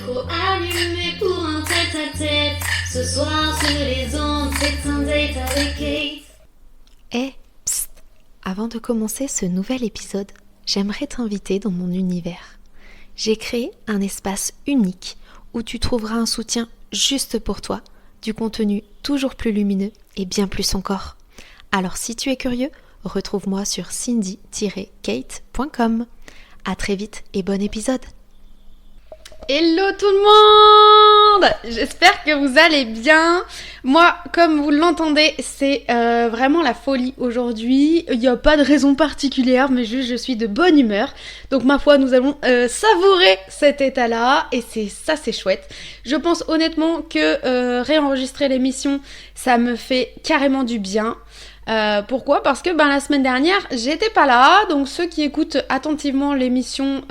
micro allumé pour un tête-à-tête. Ce soir sur les ondes, c'est un date avec Kate. Psst, avant de commencer ce nouvel épisode, j'aimerais t'inviter dans mon univers. J'ai créé un espace unique où tu trouveras un soutien juste pour toi, du contenu toujours plus lumineux et bien plus encore. Alors si tu es curieux, retrouve-moi sur cindy-kate.com. À très vite et bon épisode. Hello tout le monde! J'espère que vous allez bien. Moi, comme vous l'entendez, c'est vraiment la folie aujourd'hui. Il n'y a pas de raison particulière, mais juste je suis de bonne humeur. Donc ma foi, nous allons savourer cet état-là et c'est chouette. Je pense honnêtement que réenregistrer l'émission, ça me fait carrément du bien. Pourquoi ? Parce que la semaine dernière, j'étais pas là. Donc ceux qui écoutent attentivement l'émission...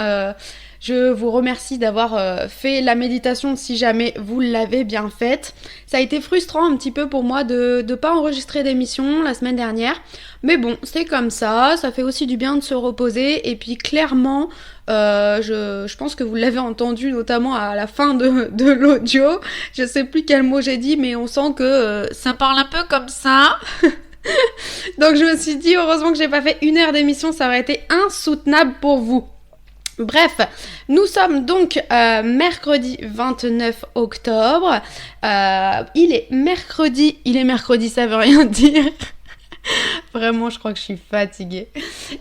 je vous remercie d'avoir fait la méditation si jamais vous l'avez bien faite. Ça a été frustrant un petit peu pour moi de pas enregistrer d'émission la semaine dernière. Mais bon, c'est comme ça fait aussi du bien de se reposer. Et puis clairement, je pense que vous l'avez entendu notamment à la fin de l'audio. Je sais plus quel mot j'ai dit, mais on sent que ça parle un peu comme ça. Donc je me suis dit, heureusement que j'ai pas fait 1 heure d'émission, ça aurait été insoutenable pour vous. Bref, nous sommes donc mercredi 29 octobre. Il est mercredi, ça veut rien dire. Vraiment, je crois que je suis fatiguée.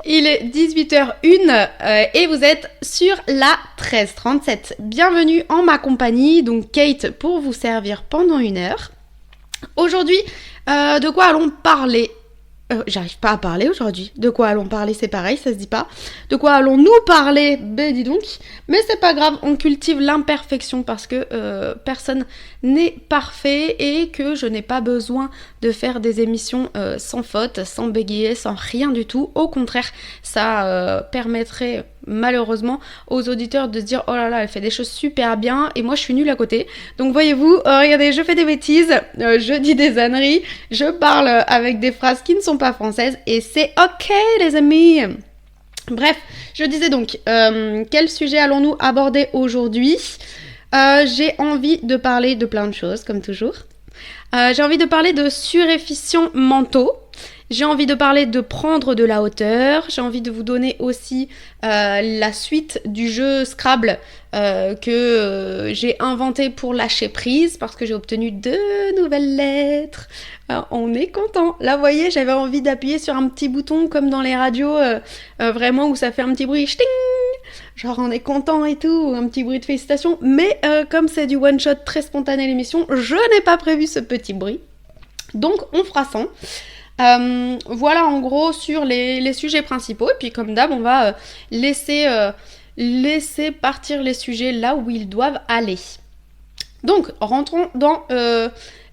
Il est 18h01 et vous êtes sur la 1337. Bienvenue en ma compagnie, donc Kate pour vous servir pendant 1 heure. Aujourd'hui, de quoi allons parler ? J'arrive pas à parler aujourd'hui. De quoi allons parler, c'est pareil, ça se dit pas. De quoi allons-nous parler ? Ben dis donc. Mais c'est pas grave, on cultive l'imperfection parce que personne n'est parfait et que je n'ai pas besoin de faire des émissions sans faute, sans bégayer, sans rien du tout. Au contraire, ça permettrait malheureusement aux auditeurs de se dire « Oh là là, elle fait des choses super bien et moi je suis nulle à côté. » Donc voyez-vous, regardez, je fais des bêtises, je dis des âneries, je parle avec des phrases qui ne sont pas françaises et c'est ok les amis. Bref, je disais donc, quel sujet allons-nous aborder aujourd'hui ? J'ai envie de parler de plein de choses, comme toujours. J'ai envie de parler de suréfficients mentaux. J'ai envie de parler de prendre de la hauteur. J'ai envie de vous donner aussi la suite du jeu Scrabble que j'ai inventé pour lâcher prise parce que j'ai obtenu 2 nouvelles lettres. Alors, on est content. Là, vous voyez, j'avais envie d'appuyer sur un petit bouton comme dans les radios, vraiment où ça fait un petit bruit, ch'ting, genre on est content et tout, un petit bruit de félicitations. Mais comme c'est du one shot très spontané l'émission, je n'ai pas prévu ce petit bruit. Donc on fera sans. Voilà en gros sur les sujets principaux et puis comme d'hab on va laisser partir les sujets là où ils doivent aller. Donc rentrons dans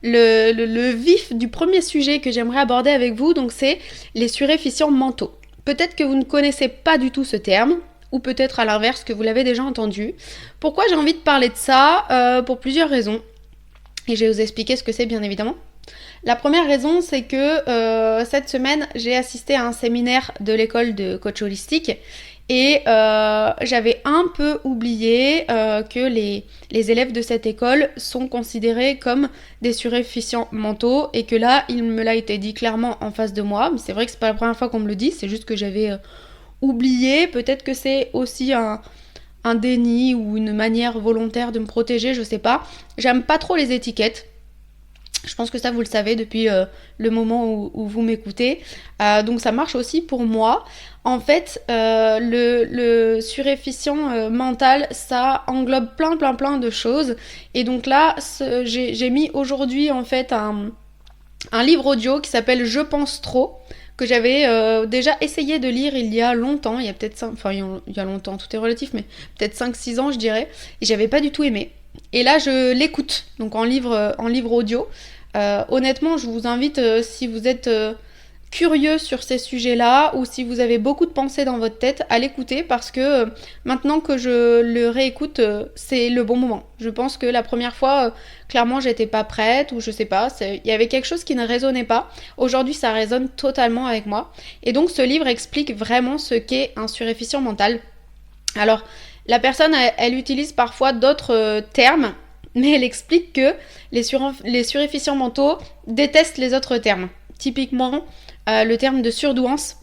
le vif du premier sujet que j'aimerais aborder avec vous, donc c'est les suréfficients mentaux. Peut-être que vous ne connaissez pas du tout ce terme ou peut-être à l'inverse que vous l'avez déjà entendu. Pourquoi j'ai envie de parler de ça ? Pour plusieurs raisons et je vais vous expliquer ce que c'est bien évidemment. La première raison, c'est que cette semaine, j'ai assisté à un séminaire de l'école de coach holistique et j'avais un peu oublié que les élèves de cette école sont considérés comme des suréfficients mentaux et que là, il me l'a été dit clairement en face de moi. Mais c'est vrai que c'est pas la première fois qu'on me le dit, c'est juste que j'avais oublié. Peut-être que c'est aussi un déni ou une manière volontaire de me protéger, je sais pas. J'aime pas trop les étiquettes. Je pense que ça, vous le savez depuis le moment où vous m'écoutez. Donc, ça marche aussi pour moi. En fait, le suréfficient mental, ça englobe plein de choses. Et donc là, j'ai mis aujourd'hui, en fait, un livre audio qui s'appelle « Je pense trop », que j'avais déjà essayé de lire il y a longtemps. Il y a peut-être il y a longtemps, tout est relatif, mais peut-être 5-6 ans, je dirais. Et j'avais pas du tout aimé. Et là, je l'écoute, donc en livre audio. Honnêtement, je vous invite, si vous êtes curieux sur ces sujets-là ou si vous avez beaucoup de pensées dans votre tête, à l'écouter parce que maintenant que je le réécoute, c'est le bon moment. Je pense que la première fois, clairement, j'étais pas prête ou je sais pas, il y avait quelque chose qui ne résonnait pas. Aujourd'hui, ça résonne totalement avec moi. Et donc, ce livre explique vraiment ce qu'est un suréfficient mental. Alors, La personne, elle utilise parfois d'autres termes, mais elle explique que les suréfficients mentaux détestent les autres termes. Typiquement, le terme de surdouance,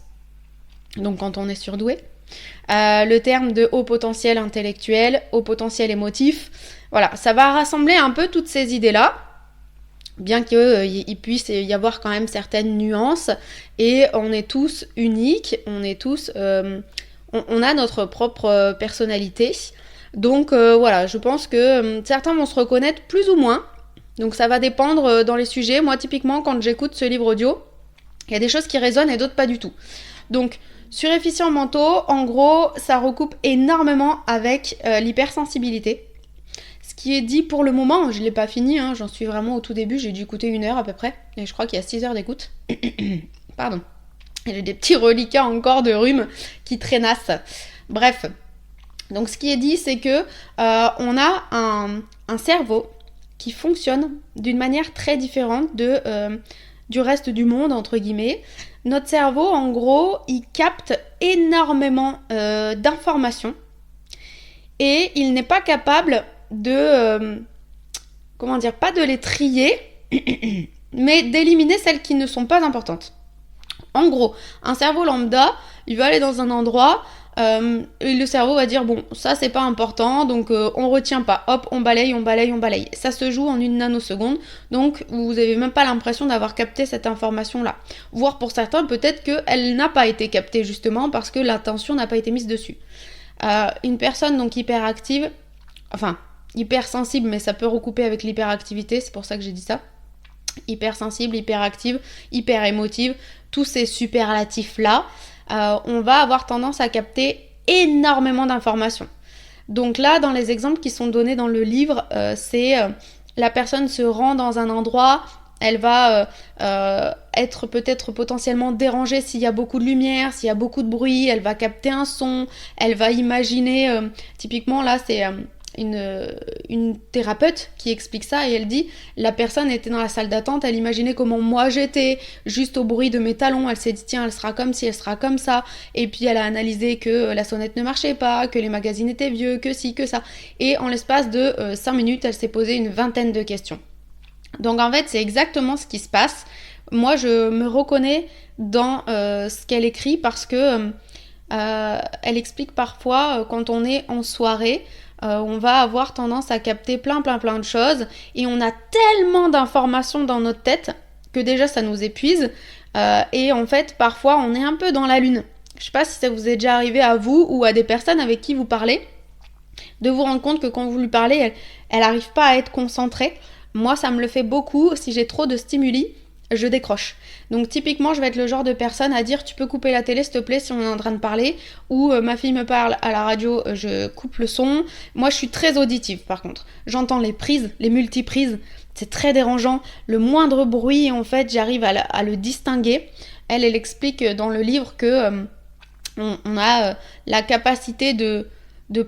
donc quand on est surdoué, le terme de haut potentiel intellectuel, haut potentiel émotif. Voilà, ça va rassembler un peu toutes ces idées-là, bien qu'il puisse y avoir quand même certaines nuances, et on est tous uniques, on est tous... on a notre propre personnalité. Donc voilà, je pense que certains vont se reconnaître plus ou moins. Donc ça va dépendre dans les sujets. Moi, typiquement, quand j'écoute ce livre audio, il y a des choses qui résonnent et d'autres pas du tout. Donc, suréfficients mentaux, en gros, ça recoupe énormément avec l'hypersensibilité. Ce qui est dit pour le moment, je ne l'ai pas fini, hein, j'en suis vraiment au tout début, j'ai dû écouter 1 heure à peu près. Et je crois qu'il y a 6 heures d'écoute. Pardon. Et j'ai des petits reliquats encore de rhume qui traînassent. Bref. Donc ce qui est dit, c'est que on a un cerveau qui fonctionne d'une manière très différente du reste du monde, entre guillemets. Notre cerveau, en gros, il capte énormément d'informations et il n'est pas capable de... pas de les trier, mais d'éliminer celles qui ne sont pas importantes. En gros, un cerveau lambda, il va aller dans un endroit... et le cerveau va dire bon, ça c'est pas important, donc on retient pas, hop, on balaye. Ça se joue en 1 nanoseconde, donc vous avez même pas l'impression d'avoir capté cette information là, voire pour certains peut-être qu'elle n'a pas été captée justement parce que l'attention n'a pas été mise dessus. Une personne donc hyperactive, enfin hypersensible, mais ça peut recouper avec l'hyperactivité, c'est pour ça que j'ai dit ça, hypersensible, hyperactive, hyper émotive, tous ces superlatifs là, on va avoir tendance à capter énormément d'informations. Donc là, dans les exemples qui sont donnés dans le livre, c'est la personne se rend dans un endroit, elle va être peut-être potentiellement dérangée s'il y a beaucoup de lumière, s'il y a beaucoup de bruit, elle va capter un son, elle va imaginer, typiquement là c'est... une thérapeute qui explique ça et elle dit la personne était dans la salle d'attente, elle imaginait comment moi j'étais, juste au bruit de mes talons, elle s'est dit tiens elle sera comme ci, elle sera comme ça, et puis elle a analysé que la sonnette ne marchait pas, que les magazines étaient vieux, que ci, que ça, et en l'espace de 5 minutes elle s'est posé une 20aine de questions. Donc en fait c'est exactement ce qui se passe. Moi je me reconnais dans ce qu'elle écrit parce que elle explique parfois quand on est en soirée, on va avoir tendance à capter plein de choses et on a tellement d'informations dans notre tête que déjà ça nous épuise et en fait parfois on est un peu dans la lune. Je sais pas si ça vous est déjà arrivé à vous ou à des personnes avec qui vous parlez de vous rendre compte que quand vous lui parlez elle arrive pas à être concentrée. Moi ça me le fait beaucoup, si j'ai trop de stimuli je décroche. Donc typiquement je vais être le genre de personne à dire tu peux couper la télé s'il te plaît si on est en train de parler, ou ma fille me parle à la radio, je coupe le son. Moi je suis très auditive par contre, j'entends les prises, les multiprises, c'est très dérangeant, le moindre bruit en fait j'arrive à le distinguer. Elle explique dans le livre que on a la capacité de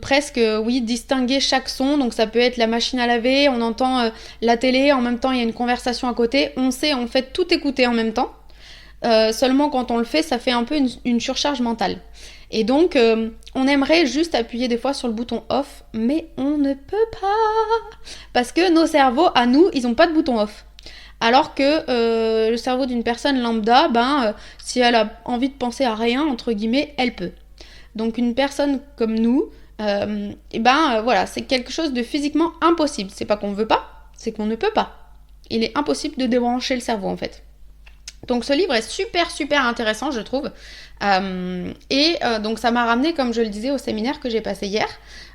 presque, distinguer chaque son. Donc ça peut être la machine à laver, on entend la télé, en même temps il y a une conversation à côté. On sait en fait tout écouter en même temps. Seulement quand on le fait, ça fait un peu une surcharge mentale. Et donc, on aimerait juste appuyer des fois sur le bouton off, mais on ne peut pas. Parce que nos cerveaux, à nous, ils n'ont pas de bouton off. Alors que le cerveau d'une personne lambda, si elle a envie de penser à rien, entre guillemets, elle peut. Donc une personne comme nous, voilà, c'est quelque chose de physiquement impossible. C'est pas qu'on veut pas, c'est qu'on ne peut pas. Il est impossible de débrancher le cerveau en fait. Donc ce livre est super intéressant je trouve. Donc ça m'a ramené, comme je le disais, au séminaire que j'ai passé hier.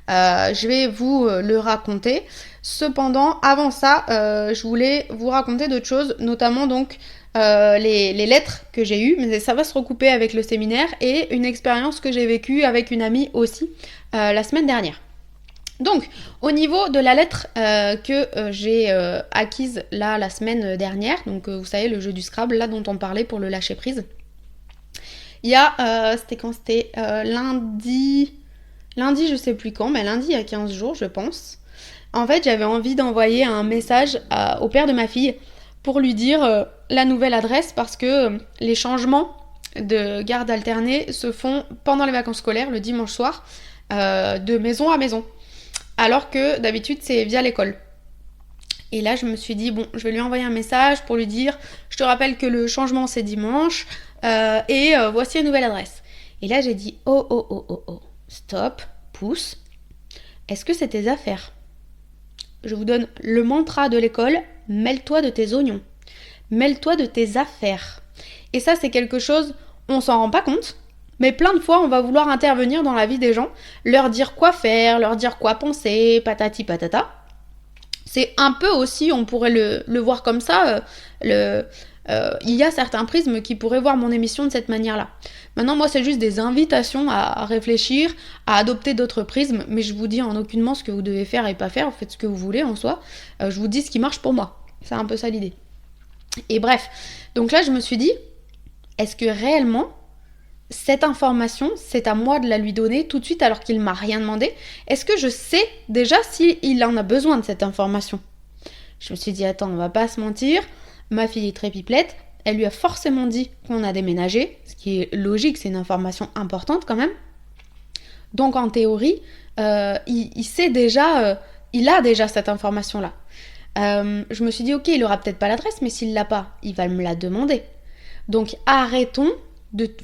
Je vais vous le raconter. Cependant, avant ça, je voulais vous raconter d'autres choses, notamment donc les lettres que j'ai eues, mais ça va se recouper avec le séminaire, et une expérience que j'ai vécue avec une amie aussi la semaine dernière. Donc, au niveau de la lettre que j'ai acquise là la semaine dernière, donc vous savez le jeu du Scrabble là dont on parlait pour le lâcher prise, il y a, c'était lundi je sais plus quand, mais lundi il y a 15 jours je pense. En fait j'avais envie d'envoyer un message au père de ma fille pour lui dire la nouvelle adresse, parce que les changements de garde alternée se font pendant les vacances scolaires le dimanche soir. de maison à maison. Alors que d'habitude, c'est via l'école. Et là, je me suis dit, bon, je vais lui envoyer un message pour lui dire, je te rappelle que le changement, c'est dimanche, et voici une nouvelle adresse. Et là, j'ai dit, oh, stop, pouce, est-ce que c'est tes affaires ? Je vous donne le mantra de l'école, mêle-toi de tes oignons, mêle-toi de tes affaires. Et ça, c'est quelque chose, on s'en rend pas compte, mais plein de fois, on va vouloir intervenir dans la vie des gens, leur dire quoi faire, leur dire quoi penser, patati patata. C'est un peu aussi, on pourrait le voir comme ça, il y a certains prismes qui pourraient voir mon émission de cette manière-là. Maintenant, moi, c'est juste des invitations à réfléchir, à adopter d'autres prismes, mais je vous dis en aucunement ce que vous devez faire et pas faire, vous faites ce que vous voulez en soi, je vous dis ce qui marche pour moi. C'est un peu ça l'idée. Et bref, donc là, je me suis dit, est-ce que réellement, cette information, c'est à moi de la lui donner tout de suite alors qu'il m'a rien demandé? Est-ce que je sais déjà s'il en a besoin de cette information? Je me suis dit, attends, on va pas se mentir, ma fille est très pipelette, elle lui a forcément dit qu'on a déménagé, ce qui est logique, c'est une information importante quand même. Donc en théorie, il sait déjà, il a déjà cette information-là. Je me suis dit, ok, il aura peut-être pas l'adresse, mais s'il l'a pas, il va me la demander. Donc arrêtons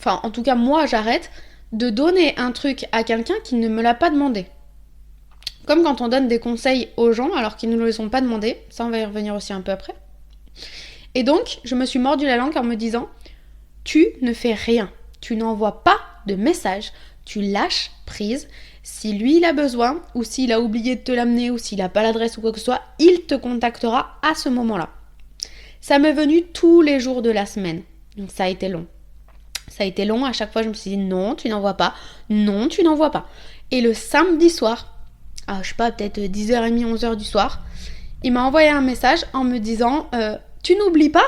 en tout cas moi j'arrête de donner un truc à quelqu'un qui ne me l'a pas demandé. Comme quand on donne des conseils aux gens alors qu'ils ne les ont pas demandé, ça on va y revenir aussi un peu après. Et donc je me suis mordu la langue en me disant, tu ne fais rien, tu n'envoies pas de message, tu lâches prise. Si lui il a besoin, ou s'il a oublié de te l'amener, ou s'il n'a pas l'adresse ou quoi que ce soit, il te contactera à ce moment-là. Ça m'est venu tous les jours de la semaine, donc ça a été long. Ça a été long, à chaque fois je me suis dit non, tu n'envoies pas, non, tu n'envoies pas. Et le samedi soir, je sais pas, peut-être 10h30, 11h du soir, il m'a envoyé un message en me disant tu n'oublies pas,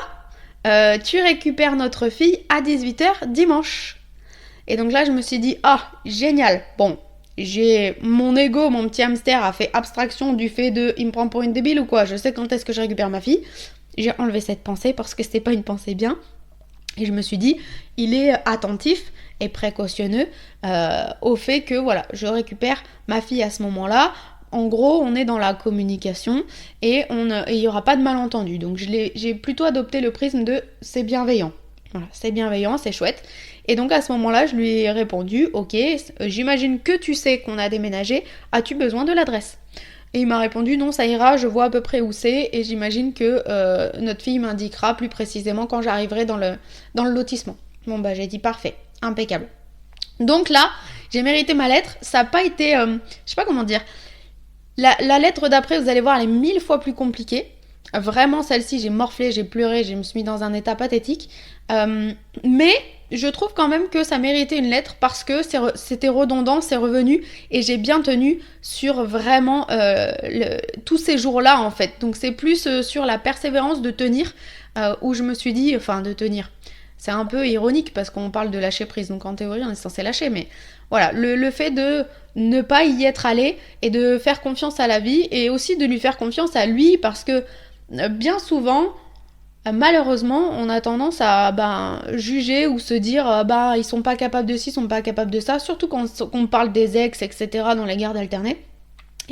tu récupères notre fille à 18h dimanche. Et donc là je me suis dit génial, bon, j'ai mon ego, mon petit hamster a fait abstraction du fait de il me prend pour une débile ou quoi, je sais quand est-ce que je récupère ma fille. J'ai enlevé cette pensée parce que c'était pas une pensée bien. Et je me suis dit, il est attentif et précautionneux au fait que voilà, je récupère ma fille à ce moment-là. En gros, on est dans la communication et il n'y aura pas de malentendu. Donc j'ai plutôt adopté le prisme de c'est bienveillant. Voilà, c'est bienveillant, c'est chouette. Et donc à ce moment-là, je lui ai répondu, ok, j'imagine que tu sais qu'on a déménagé, as-tu besoin de l'adresse ? Et il m'a répondu non, ça ira, je vois à peu près où c'est et j'imagine que notre fille m'indiquera plus précisément quand j'arriverai dans le lotissement. Bon j'ai dit parfait, impeccable. Donc là, j'ai mérité ma lettre, ça n'a pas été, je sais pas comment dire, la lettre d'après vous allez voir elle est 1000 fois plus compliquée. Vraiment celle-ci j'ai morflé, j'ai pleuré, je me suis mis dans un état pathétique. Mais je trouve quand même que ça méritait une lettre parce que c'était redondant, c'est revenu et j'ai bien tenu sur vraiment tous ces jours-là en fait. Donc c'est plus sur la persévérance de tenir où je me suis dit, de tenir. C'est un peu ironique parce qu'on parle de lâcher prise, donc en théorie on est censé lâcher, mais voilà, le fait de ne pas y être allé et de faire confiance à la vie et aussi de lui faire confiance à lui parce que bien souvent, malheureusement, on a tendance à juger ou se dire ils sont pas capables de ci, ils sont pas capables de ça, surtout quand on parle des ex, etc. dans les gardes alternées.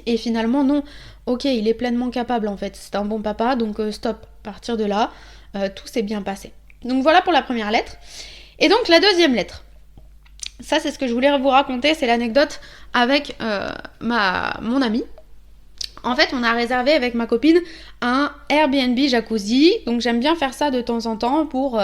Et finalement, non, ok, il est pleinement capable en fait, c'est un bon papa, donc stop, à partir de là, tout s'est bien passé. Donc voilà pour la première lettre. Et donc la deuxième lettre, ça c'est ce que je voulais vous raconter, c'est l'anecdote avec mon amie. En fait, on a réservé avec ma copine un Airbnb jacuzzi. Donc j'aime bien faire ça de temps en temps pour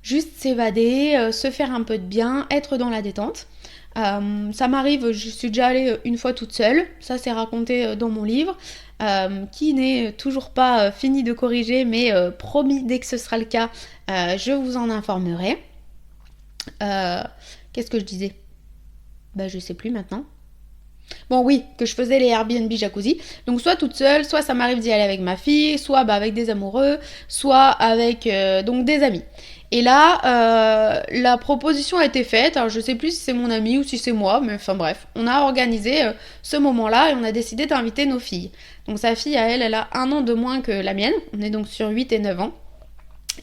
juste s'évader, se faire un peu de bien, être dans la détente. Ça m'arrive, je suis déjà allée une fois toute seule. Ça c'est raconté dans mon livre, qui n'est toujours pas fini de corriger, mais promis, dès que ce sera le cas, je vous en informerai. Qu'est-ce que je disais ? Je sais plus maintenant. Bon oui, que je faisais les Airbnb jacuzzi, donc soit toute seule, soit ça m'arrive d'y aller avec ma fille, soit avec des amoureux, soit avec donc des amis. Et là, la proposition a été faite, alors je sais plus si c'est mon ami ou si c'est moi, mais enfin bref, on a organisé ce moment-là et on a décidé d'inviter nos filles. Donc sa fille, elle a 1 an de moins que la mienne, on est donc sur 8 et 9 ans.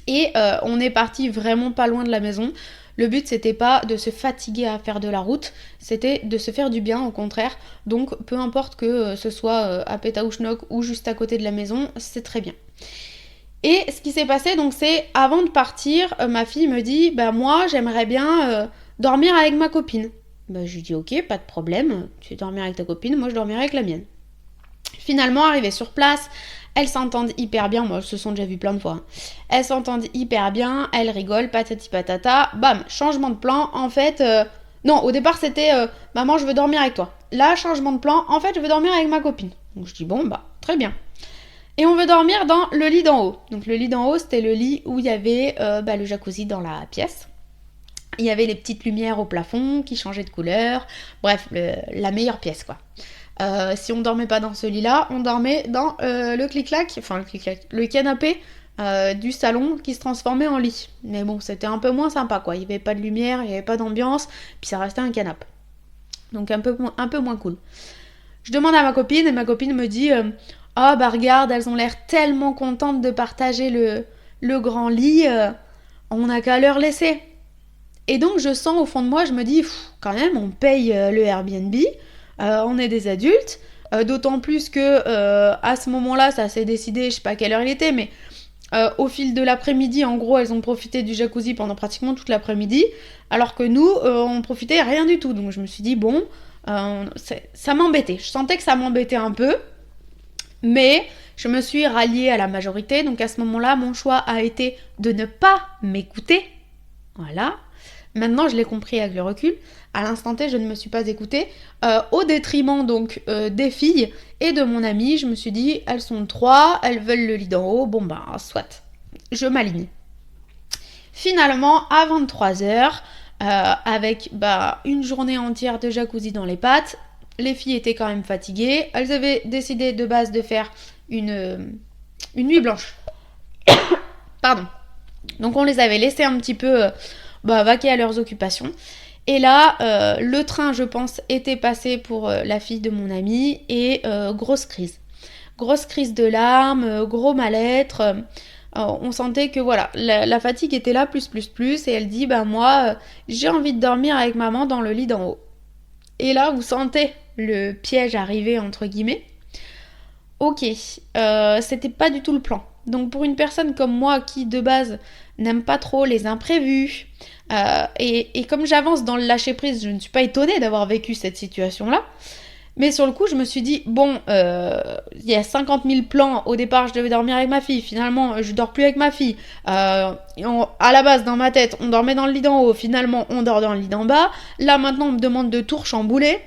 Et on est parti vraiment pas loin de la maison. Le but, c'était pas de se fatiguer à faire de la route, c'était de se faire du bien, au contraire. Donc, peu importe que ce soit à Pétaouchnok ou juste à côté de la maison, c'est très bien. Et ce qui s'est passé, donc, c'est avant de partir, ma fille me dit, bah moi, j'aimerais bien dormir avec ma copine. Bah, je lui dis, ok, pas de problème, tu veux dormir avec ta copine, moi je dormirai avec la mienne. Finalement, arrivée sur place, elles s'entendent hyper bien, moi, elles se sont déjà vues plein de fois. Hein. Elles s'entendent hyper bien, elles rigolent, patati patata, bam, changement de plan, en fait... Non, au départ, c'était maman, je veux dormir avec toi. Là, changement de plan, en fait, je veux dormir avec ma copine. Donc je dis, bon, bah, très bien. Et on veut dormir dans le lit d'en haut. Donc le lit d'en haut, c'était le lit où il y avait le jacuzzi dans la pièce. Il y avait les petites lumières au plafond qui changeaient de couleur. Bref, la meilleure pièce, quoi. Si on dormait pas dans ce lit-là, on dormait dans le canapé du salon qui se transformait en lit. Mais bon, c'était un peu moins sympa, quoi. Il n'y avait pas de lumière, il n'y avait pas d'ambiance, puis ça restait un canapé. Donc un peu moins cool. Je demande à ma copine et ma copine me dit ah bah regarde, elles ont l'air tellement contentes de partager le grand lit, on n'a qu'à leur laisser. Et donc je sens au fond de moi, je me dis quand même on paye le Airbnb, on est des adultes, d'autant plus que à ce moment-là ça s'est décidé, je sais pas à quelle heure il était, mais au fil de l'après-midi en gros elles ont profité du jacuzzi pendant pratiquement toute l'après-midi, alors que nous on profitait rien du tout. Donc je me suis dit bon, ça m'embêtait, je sentais que ça m'embêtait un peu, mais je me suis ralliée à la majorité. Donc à ce moment-là mon choix a été de ne pas m'écouter, voilà. Maintenant, je l'ai compris avec le recul. À l'instant T, je ne me suis pas écoutée. Au détriment donc des filles et de mon amie, je me suis dit, elles sont 3, elles veulent le lit d'en haut. Bon ben, soit. Je m'aligne. Finalement, à 23h, avec une journée entière de jacuzzi dans les pattes, les filles étaient quand même fatiguées. Elles avaient décidé de base de faire une nuit blanche. Pardon. Donc on les avait laissées un petit peu... vaquer à leurs occupations. Et là, le train, je pense, était passé pour la fille de mon amie et grosse crise. Grosse crise de larmes, gros mal-être. On sentait que voilà, la fatigue était là, plus. Et elle dit, moi, j'ai envie de dormir avec maman dans le lit d'en haut. Et là, vous sentez le piège arriver, entre guillemets. Ok, c'était pas du tout le plan. Donc pour une personne comme moi qui, de base, n'aime pas trop les imprévus, et comme j'avance dans le lâcher-prise, je ne suis pas étonnée d'avoir vécu cette situation-là. Mais sur le coup, je me suis dit, il y a 50 000 plans. Au départ, je devais dormir avec ma fille. Finalement, je dors plus avec ma fille. À la base, dans ma tête, on dormait dans le lit d'en haut. Finalement, on dort dans le lit d'en bas. Là, maintenant, on me demande de tout chambouler.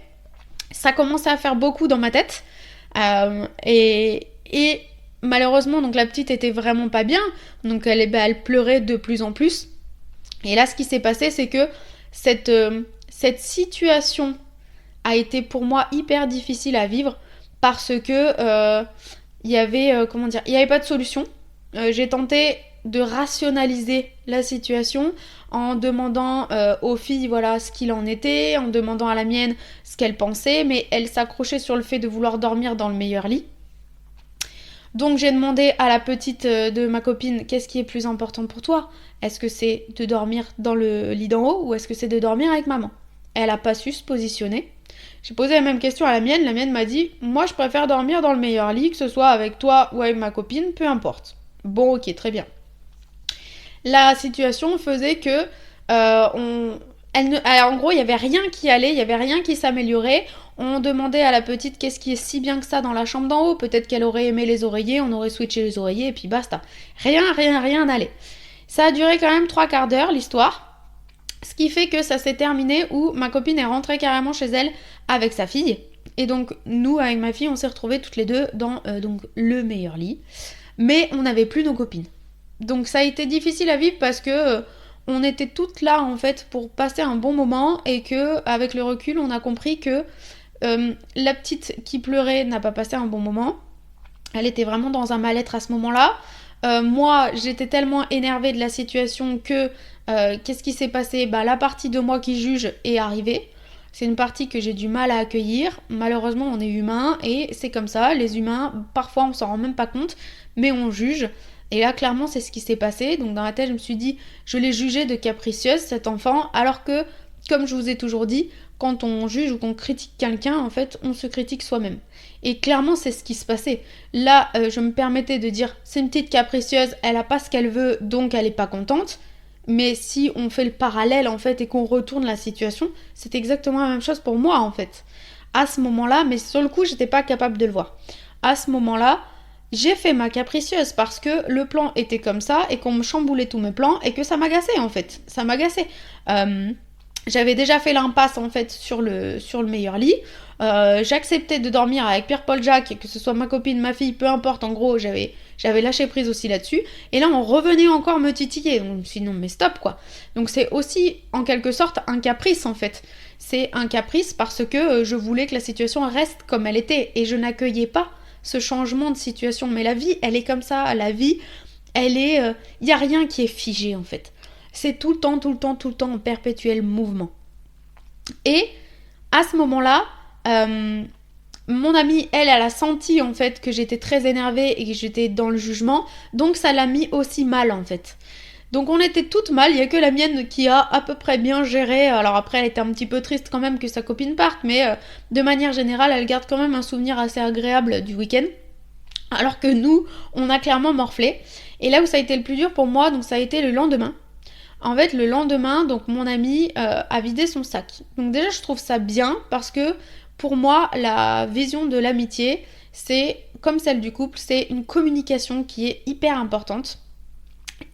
Ça commençait à faire beaucoup dans ma tête. Et malheureusement, donc la petite était vraiment pas bien. Donc, elle pleurait de plus en plus. Et là, ce qui s'est passé, c'est que cette situation a été pour moi hyper difficile à vivre parce que il y avait pas de solution. J'ai tenté de rationaliser la situation en demandant aux filles ce qu'il en était, en demandant à la mienne ce qu'elle pensait, mais elle s'accrochait sur le fait de vouloir dormir dans le meilleur lit. Donc j'ai demandé à la petite de ma copine, qu'est-ce qui est plus important pour toi ? Est-ce que c'est de dormir dans le lit d'en haut ou est-ce que c'est de dormir avec maman ? Elle a pas su se positionner. J'ai posé la même question à la mienne m'a dit « Moi je préfère dormir dans le meilleur lit, que ce soit avec toi ou avec ma copine, peu importe. » Bon ok, très bien. La situation faisait que en gros il y avait rien qui allait, il y avait rien qui s'améliorait. On demandait à la petite qu'est-ce qui est si bien que ça dans la chambre d'en haut. Peut-être qu'elle aurait aimé les oreillers, on aurait switché les oreillers et puis basta. Rien n'allait. Ça a duré quand même 3/4 d'heure l'histoire. Ce qui fait que ça s'est terminé où ma copine est rentrée carrément chez elle avec sa fille. Et donc nous avec ma fille on s'est retrouvés toutes les deux dans donc le meilleur lit. Mais on n'avait plus nos copines. Donc ça a été difficile à vivre parce que on était toutes là en fait pour passer un bon moment et que avec le recul on a compris que la petite qui pleurait n'a pas passé un bon moment. Elle était vraiment dans un mal-être à ce moment-là. Moi j'étais tellement énervée de la situation que qu'est-ce qui s'est passé ? La partie de moi qui juge est arrivée. C'est une partie que j'ai du mal à accueillir. Malheureusement on est humain et c'est comme ça. Les humains parfois on s'en rend même pas compte mais on juge. Et là, clairement, c'est ce qui s'est passé. Donc dans la tête, je me suis dit, je l'ai jugée de capricieuse, cet enfant, alors que, comme je vous ai toujours dit, quand on juge ou qu'on critique quelqu'un, en fait, on se critique soi-même. Et clairement, c'est ce qui se passait. Là, je me permettais de dire, c'est une petite capricieuse, elle a pas ce qu'elle veut, donc elle est pas contente. Mais si on fait le parallèle, en fait, et qu'on retourne la situation, c'est exactement la même chose pour moi, en fait. À ce moment-là, mais sur le coup, j'étais pas capable de le voir. À ce moment-là, j'ai fait ma capricieuse parce que le plan était comme ça et qu'on me chamboulait tous mes plans et que ça m'agaçait, en fait. Ça m'agaçait. J'avais déjà fait l'impasse en fait sur le meilleur lit. J'acceptais de dormir avec Pierre-Paul Jacques, que ce soit ma copine, ma fille, peu importe, en gros, j'avais lâché prise aussi là-dessus. Et là, on revenait encore me titiller. Donc, je me suis dit, non, mais stop, quoi. Donc, c'est aussi, en quelque sorte, un caprice, en fait. C'est un caprice parce que je voulais que la situation reste comme elle était. Et je n'accueillais pas ce changement de situation. Mais la vie, elle est comme ça. La vie, elle est... Il n'y a rien qui est figé, en fait. C'est tout le temps en perpétuel mouvement. Et à ce moment-là, mon amie, elle a senti en fait que j'étais très énervée et que j'étais dans le jugement, donc ça l'a mis aussi mal en fait. Donc on était toutes mal, il n'y a que la mienne qui a à peu près bien géré. Alors après elle était un petit peu triste quand même que sa copine parte, mais de manière générale elle garde quand même un souvenir assez agréable du week-end. Alors que nous, on a clairement morflé. Et là où ça a été le plus dur pour moi, donc ça a été le lendemain. En fait, le lendemain, donc mon ami a vidé son sac. Donc déjà, je trouve ça bien parce que pour moi, la vision de l'amitié, c'est comme celle du couple, c'est une communication qui est hyper importante.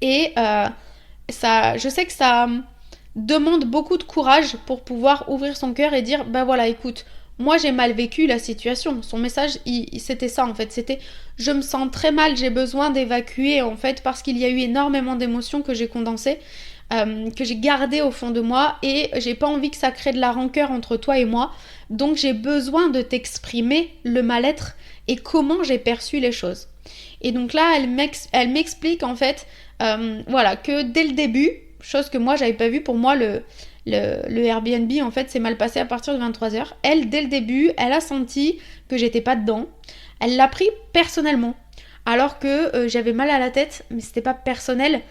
Et je sais que ça demande beaucoup de courage pour pouvoir ouvrir son cœur et dire, bah voilà, écoute, moi j'ai mal vécu la situation. Son message, c'était ça en fait, c'était je me sens très mal, j'ai besoin d'évacuer en fait parce qu'il y a eu énormément d'émotions que j'ai condensées. Que j'ai gardé au fond de moi et j'ai pas envie que ça crée de la rancœur entre toi et moi, donc j'ai besoin de t'exprimer le mal-être et comment j'ai perçu les choses. Et donc là elle m'explique en fait voilà, que dès le début, chose que moi j'avais pas vue, pour moi le Airbnb en fait s'est mal passé à partir de 23h. Elle, dès le début, elle a senti que j'étais pas dedans, elle l'a pris personnellement. Alors que j'avais mal à la tête, mais c'était pas personnel,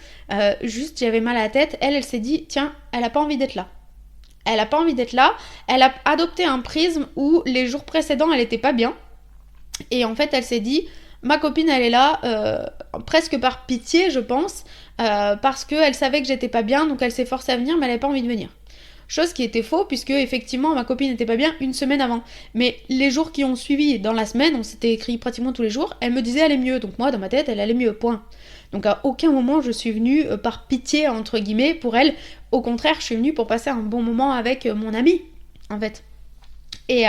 juste j'avais mal à la tête. Elle s'est dit, tiens, elle a pas envie d'être là. Elle a pas envie d'être là, elle a adopté un prisme où les jours précédents, elle était pas bien. Et en fait, elle s'est dit, ma copine, elle est là, presque par pitié, je pense, parce qu'elle savait que j'étais pas bien, donc elle s'est forcée à venir, mais elle avait pas envie de venir. Chose qui était faux, puisque effectivement ma copine n'était pas bien une semaine avant. Mais les jours qui ont suivi dans la semaine, on s'était écrit pratiquement tous les jours, elle me disait elle allait mieux. Donc moi, dans ma tête, elle allait mieux, point. Donc à aucun moment je suis venue par pitié, entre guillemets, pour elle. Au contraire, je suis venue pour passer un bon moment avec mon amie, en fait. Et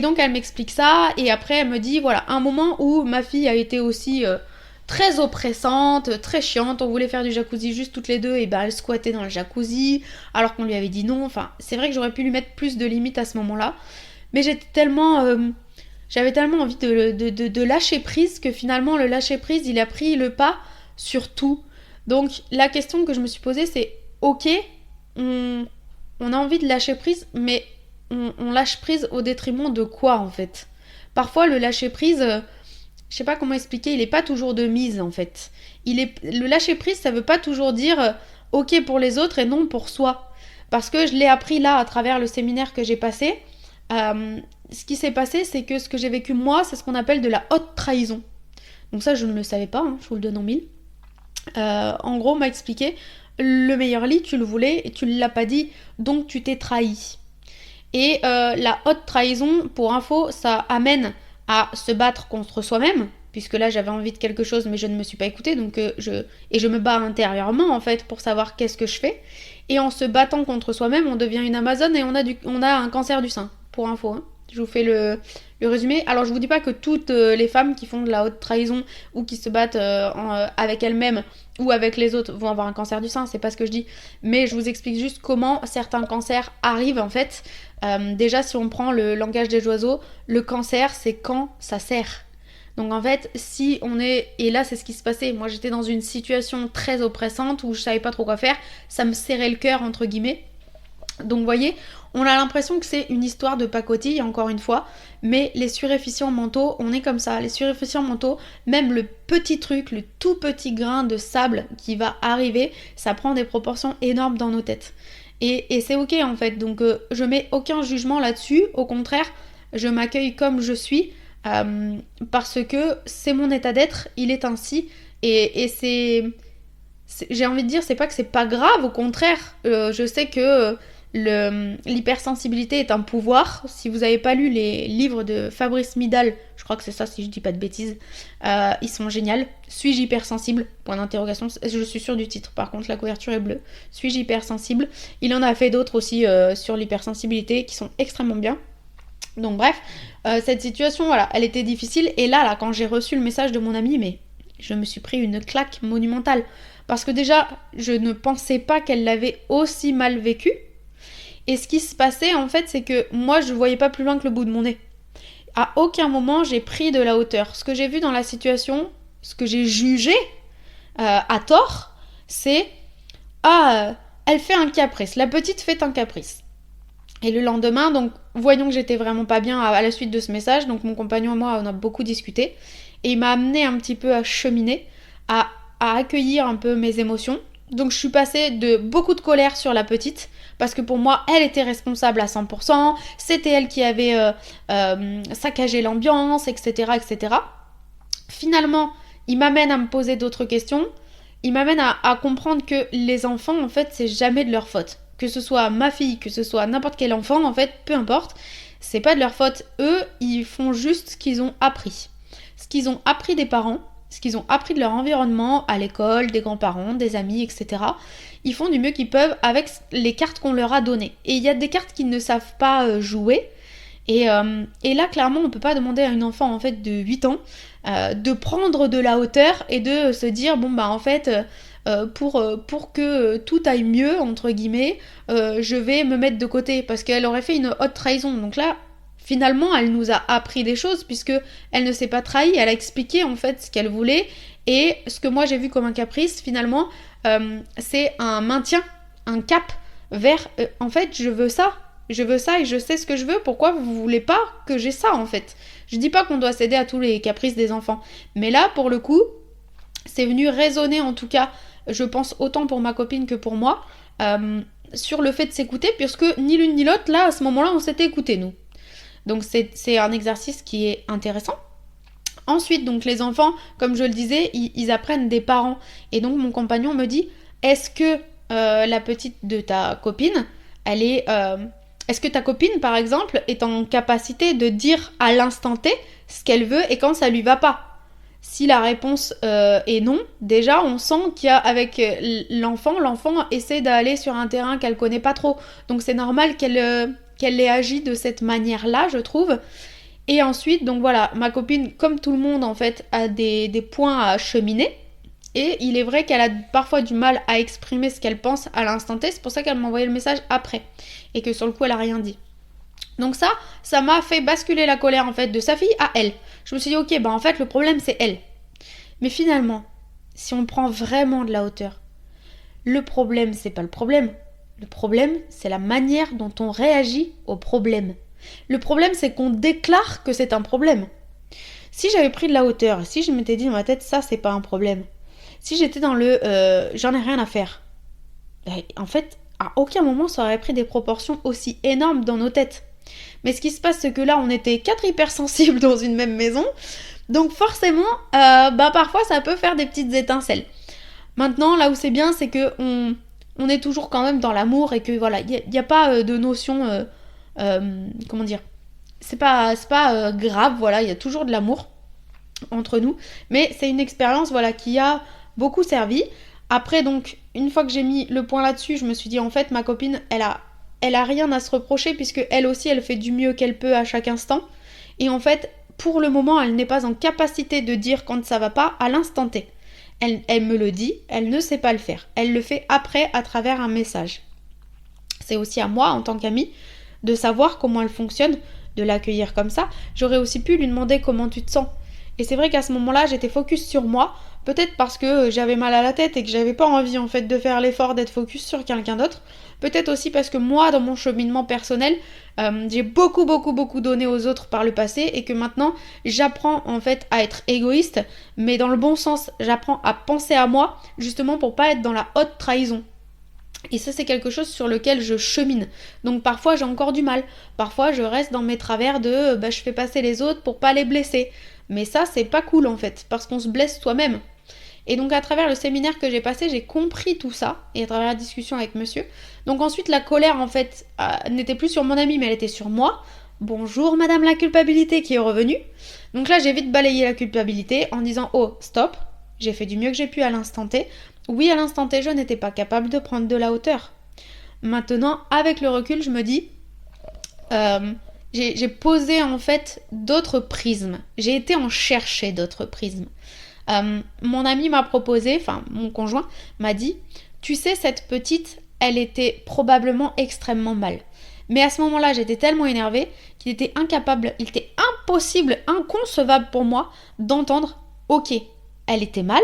donc elle m'explique ça, et après elle me dit, voilà, un moment où ma fille a été aussi... très oppressante, très chiante, on voulait faire du jacuzzi juste toutes les deux, et ben elle squattait dans le jacuzzi, alors qu'on lui avait dit non, enfin c'est vrai que j'aurais pu lui mettre plus de limites à ce moment-là, mais j'avais tellement envie de lâcher prise que finalement le lâcher prise il a pris le pas sur tout. Donc la question que je me suis posée c'est, ok, on a envie de lâcher prise, mais on lâche prise au détriment de quoi en fait? Parfois le lâcher prise... je sais pas comment expliquer, il est pas toujours de mise en fait. Le lâcher prise, ça veut pas toujours dire ok pour les autres et non pour soi. Parce que je l'ai appris là à travers le séminaire que j'ai passé. Ce qui s'est passé, c'est que ce que j'ai vécu moi, c'est ce qu'on appelle de la haute trahison. Donc ça, je ne le savais pas, hein, je vous le donne en mille. En gros, on m'a expliqué, le meilleur lit, tu le voulais et tu ne l'as pas dit, donc tu t'es trahi. Et la haute trahison, pour info, ça amène à se battre contre soi-même, puisque là j'avais envie de quelque chose mais je ne me suis pas écoutée, donc je me bats intérieurement en fait pour savoir qu'est-ce que je fais, et en se battant contre soi-même on devient une Amazone et on a un cancer du sein, pour info, hein. Je vous fais le résumé. Alors je vous dis pas que toutes les femmes qui font de la haute trahison ou qui se battent avec elles-mêmes ou avec les autres vont avoir un cancer du sein, c'est pas ce que je dis, mais je vous explique juste comment certains cancers arrivent en fait. Déjà si on prend le langage des oiseaux, le cancer c'est quand ça serre. Donc en fait si on est, et là c'est ce qui se passait, moi j'étais dans une situation très oppressante où je savais pas trop quoi faire, ça me serrait le cœur entre guillemets. Donc vous voyez, on a l'impression que c'est une histoire de pacotille, encore une fois, mais les suréfficients mentaux, on est comme ça. Les suréfficients mentaux, même le petit truc, le tout petit grain de sable qui va arriver, ça prend des proportions énormes dans nos têtes. Et c'est ok en fait, donc je mets aucun jugement là-dessus, au contraire, je m'accueille comme je suis, parce que c'est mon état d'être, il est ainsi, et j'ai envie de dire, c'est pas que c'est pas grave, au contraire, je sais que l'hypersensibilité est un pouvoir. Si vous n'avez pas lu les livres de Fabrice Midal, je crois que c'est ça si je dis pas de bêtises, ils sont géniaux. Suis-je hypersensible ? Point d'interrogation. Je suis sûre du titre, par contre la couverture est bleue. Suis-je hypersensible ? Il en a fait d'autres aussi sur l'hypersensibilité qui sont extrêmement bien. Donc bref, cette situation, voilà, elle était difficile. Et là, quand j'ai reçu le message de mon ami, mais je me suis pris une claque monumentale. Parce que déjà, je ne pensais pas qu'elle l'avait aussi mal vécu. Et ce qui se passait, en fait, c'est que moi, je voyais pas plus loin que le bout de mon nez. À aucun moment, j'ai pris de la hauteur. Ce que j'ai vu dans la situation, ce que j'ai jugé à tort, c'est « Ah, elle fait un caprice. La petite fait un caprice. » Et le lendemain, donc, voyons que j'étais vraiment pas bien à la suite de ce message. Donc, mon compagnon et moi, on a beaucoup discuté. Et il m'a amené un petit peu à cheminer, à accueillir un peu mes émotions. Donc, je suis passée de beaucoup de colère sur la petite, parce que pour moi, elle était responsable à 100%, c'était elle qui avait saccagé l'ambiance, etc., etc. Finalement, il m'amène à me poser d'autres questions, il m'amène à comprendre que les enfants, en fait, c'est jamais de leur faute. Que ce soit ma fille, que ce soit n'importe quel enfant, en fait, peu importe, c'est pas de leur faute. Eux, ils font juste ce qu'ils ont appris. Ce qu'ils ont appris des parents, ce qu'ils ont appris de leur environnement, à l'école, des grands-parents, des amis, etc. Ils font du mieux qu'ils peuvent avec les cartes qu'on leur a données. Et il y a des cartes qu'ils ne savent pas jouer. Et là, clairement, on ne peut pas demander à une enfant en fait, de 8 ans de prendre de la hauteur et de se dire, bon, bah en fait, pour que tout aille mieux, entre guillemets, je vais me mettre de côté. Parce qu'elle aurait fait une haute trahison. Donc là, finalement, elle nous a appris des choses puisque elle ne s'est pas trahie, elle a expliqué en fait ce qu'elle voulait et ce que moi j'ai vu comme un caprice, finalement, c'est un maintien, un cap vers en fait je veux ça et je sais ce que je veux, pourquoi vous voulez pas que j'ai ça en fait ? Je dis pas qu'on doit céder à tous les caprices des enfants, mais là pour le coup, c'est venu résonner en tout cas, je pense autant pour ma copine que pour moi, sur le fait de s'écouter puisque ni l'une ni l'autre, là à ce moment-là on s'était écoutés nous. Donc c'est un exercice qui est intéressant. Ensuite, donc les enfants, comme je le disais, ils apprennent des parents. Et donc mon compagnon me dit, est-ce que la petite de ta copine, est-ce que ta copine, par exemple, est en capacité de dire à l'instant T ce qu'elle veut et quand ça lui va pas ? Si la réponse est non, déjà on sent qu'avec l'enfant essaie d'aller sur un terrain qu'elle connaît pas trop. Donc c'est normal qu'elle ait agi de cette manière-là, je trouve. Et ensuite, donc voilà, ma copine, comme tout le monde en fait, a des points à cheminer. Et il est vrai qu'elle a parfois du mal à exprimer ce qu'elle pense à l'instant T. C'est pour ça qu'elle m'a envoyé le message après. Et que sur le coup, elle a rien dit. Donc ça m'a fait basculer la colère en fait de sa fille à elle. Je me suis dit, ok, bah en fait, le problème c'est elle. Mais finalement, si on prend vraiment de la hauteur, le problème, c'est pas le problème. Le problème, c'est la manière dont on réagit au problème. Le problème, c'est qu'on déclare que c'est un problème. Si j'avais pris de la hauteur, si je m'étais dit dans ma tête, ça, c'est pas un problème. Si j'étais dans le j'en ai rien à faire, en fait, à aucun moment, ça aurait pris des proportions aussi énormes dans nos têtes. Mais ce qui se passe, c'est que là, on était 4 hypersensibles dans une même maison. Donc forcément, parfois, ça peut faire des petites étincelles. Maintenant, là où c'est bien, c'est que on est toujours quand même dans l'amour et que voilà, il n'y a pas de notion, comment dire, c'est pas grave, voilà, il y a toujours de l'amour entre nous, mais c'est une expérience voilà qui a beaucoup servi. Après donc, une fois que j'ai mis le point là-dessus, je me suis dit en fait ma copine, elle a rien à se reprocher puisque elle aussi elle fait du mieux qu'elle peut à chaque instant et en fait pour le moment elle n'est pas en capacité de dire quand ça va pas à l'instant T. Elle me le dit, elle ne sait pas le faire. Elle le fait après à travers un message. C'est aussi à moi, en tant qu'amie, de savoir comment elle fonctionne, de l'accueillir comme ça. J'aurais aussi pu lui demander comment tu te sens. Et c'est vrai qu'à ce moment-là, j'étais focus sur moi, peut-être parce que j'avais mal à la tête et que j'avais pas envie en fait de faire l'effort d'être focus sur quelqu'un d'autre. Peut-être aussi parce que moi, dans mon cheminement personnel, j'ai beaucoup donné aux autres par le passé et que maintenant, j'apprends en fait à être égoïste, mais dans le bon sens, j'apprends à penser à moi, justement pour pas être dans la haute trahison. Et ça, c'est quelque chose sur lequel je chemine. Donc parfois, j'ai encore du mal. Parfois, je reste dans mes travers de je fais passer les autres pour pas les blesser. Mais ça, c'est pas cool en fait, parce qu'on se blesse soi-même. Et donc à travers le séminaire que j'ai passé, j'ai compris tout ça, et à travers la discussion avec monsieur. Donc ensuite, la colère en fait n'était plus sur mon ami, mais elle était sur moi. Bonjour madame la culpabilité qui est revenue. Donc là, j'ai vite balayé la culpabilité en disant oh, stop, j'ai fait du mieux que j'ai pu à l'instant T. Oui, à l'instant T, je n'étais pas capable de prendre de la hauteur. Maintenant, avec le recul, je me dis, j'ai posé en fait d'autres prismes. J'ai été en chercher d'autres prismes. Mon ami m'a proposé, enfin mon conjoint m'a dit, tu sais, cette petite, elle était probablement extrêmement mal. Mais à ce moment-là, j'étais tellement énervée qu'il était impossible, inconcevable pour moi d'entendre, ok, elle était mal,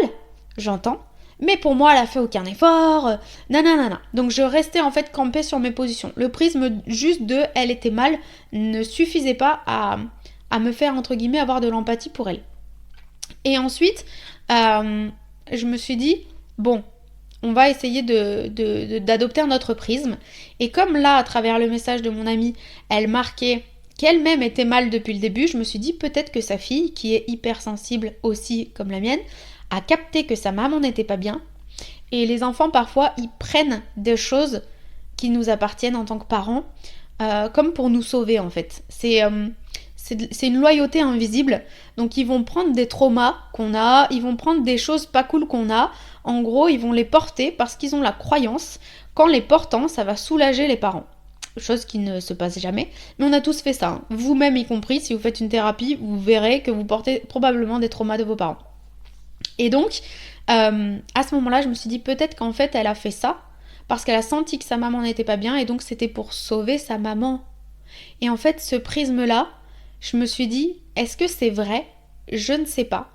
j'entends, mais pour moi, elle a fait aucun effort, nanana. Donc je restais en fait campée sur mes positions. Le prisme juste de elle était mal ne suffisait pas à me faire, entre guillemets, avoir de l'empathie pour elle. Et ensuite, je me suis dit, bon, on va essayer d'adopter un autre prisme. Et comme là, à travers le message de mon amie, elle marquait qu'elle-même était mal depuis le début, je me suis dit peut-être que sa fille, qui est hypersensible aussi comme la mienne, a capté que sa maman n'était pas bien. Et les enfants, parfois, ils prennent des choses qui nous appartiennent en tant que parents, comme pour nous sauver, en fait. C'est une loyauté invisible. Donc, ils vont prendre des traumas qu'on a, ils vont prendre des choses pas cool qu'on a. En gros, ils vont les porter parce qu'ils ont la croyance qu'en les portant, ça va soulager les parents. Chose qui ne se passe jamais. Mais on a tous fait ça. Hein. Vous-même y compris, si vous faites une thérapie, vous verrez que vous portez probablement des traumas de vos parents. Et donc, à ce moment-là, je me suis dit peut-être qu'en fait, elle a fait ça parce qu'elle a senti que sa maman n'était pas bien et donc c'était pour sauver sa maman. Et en fait, ce prisme-là, je me suis dit, est-ce que c'est vrai ? Je ne sais pas.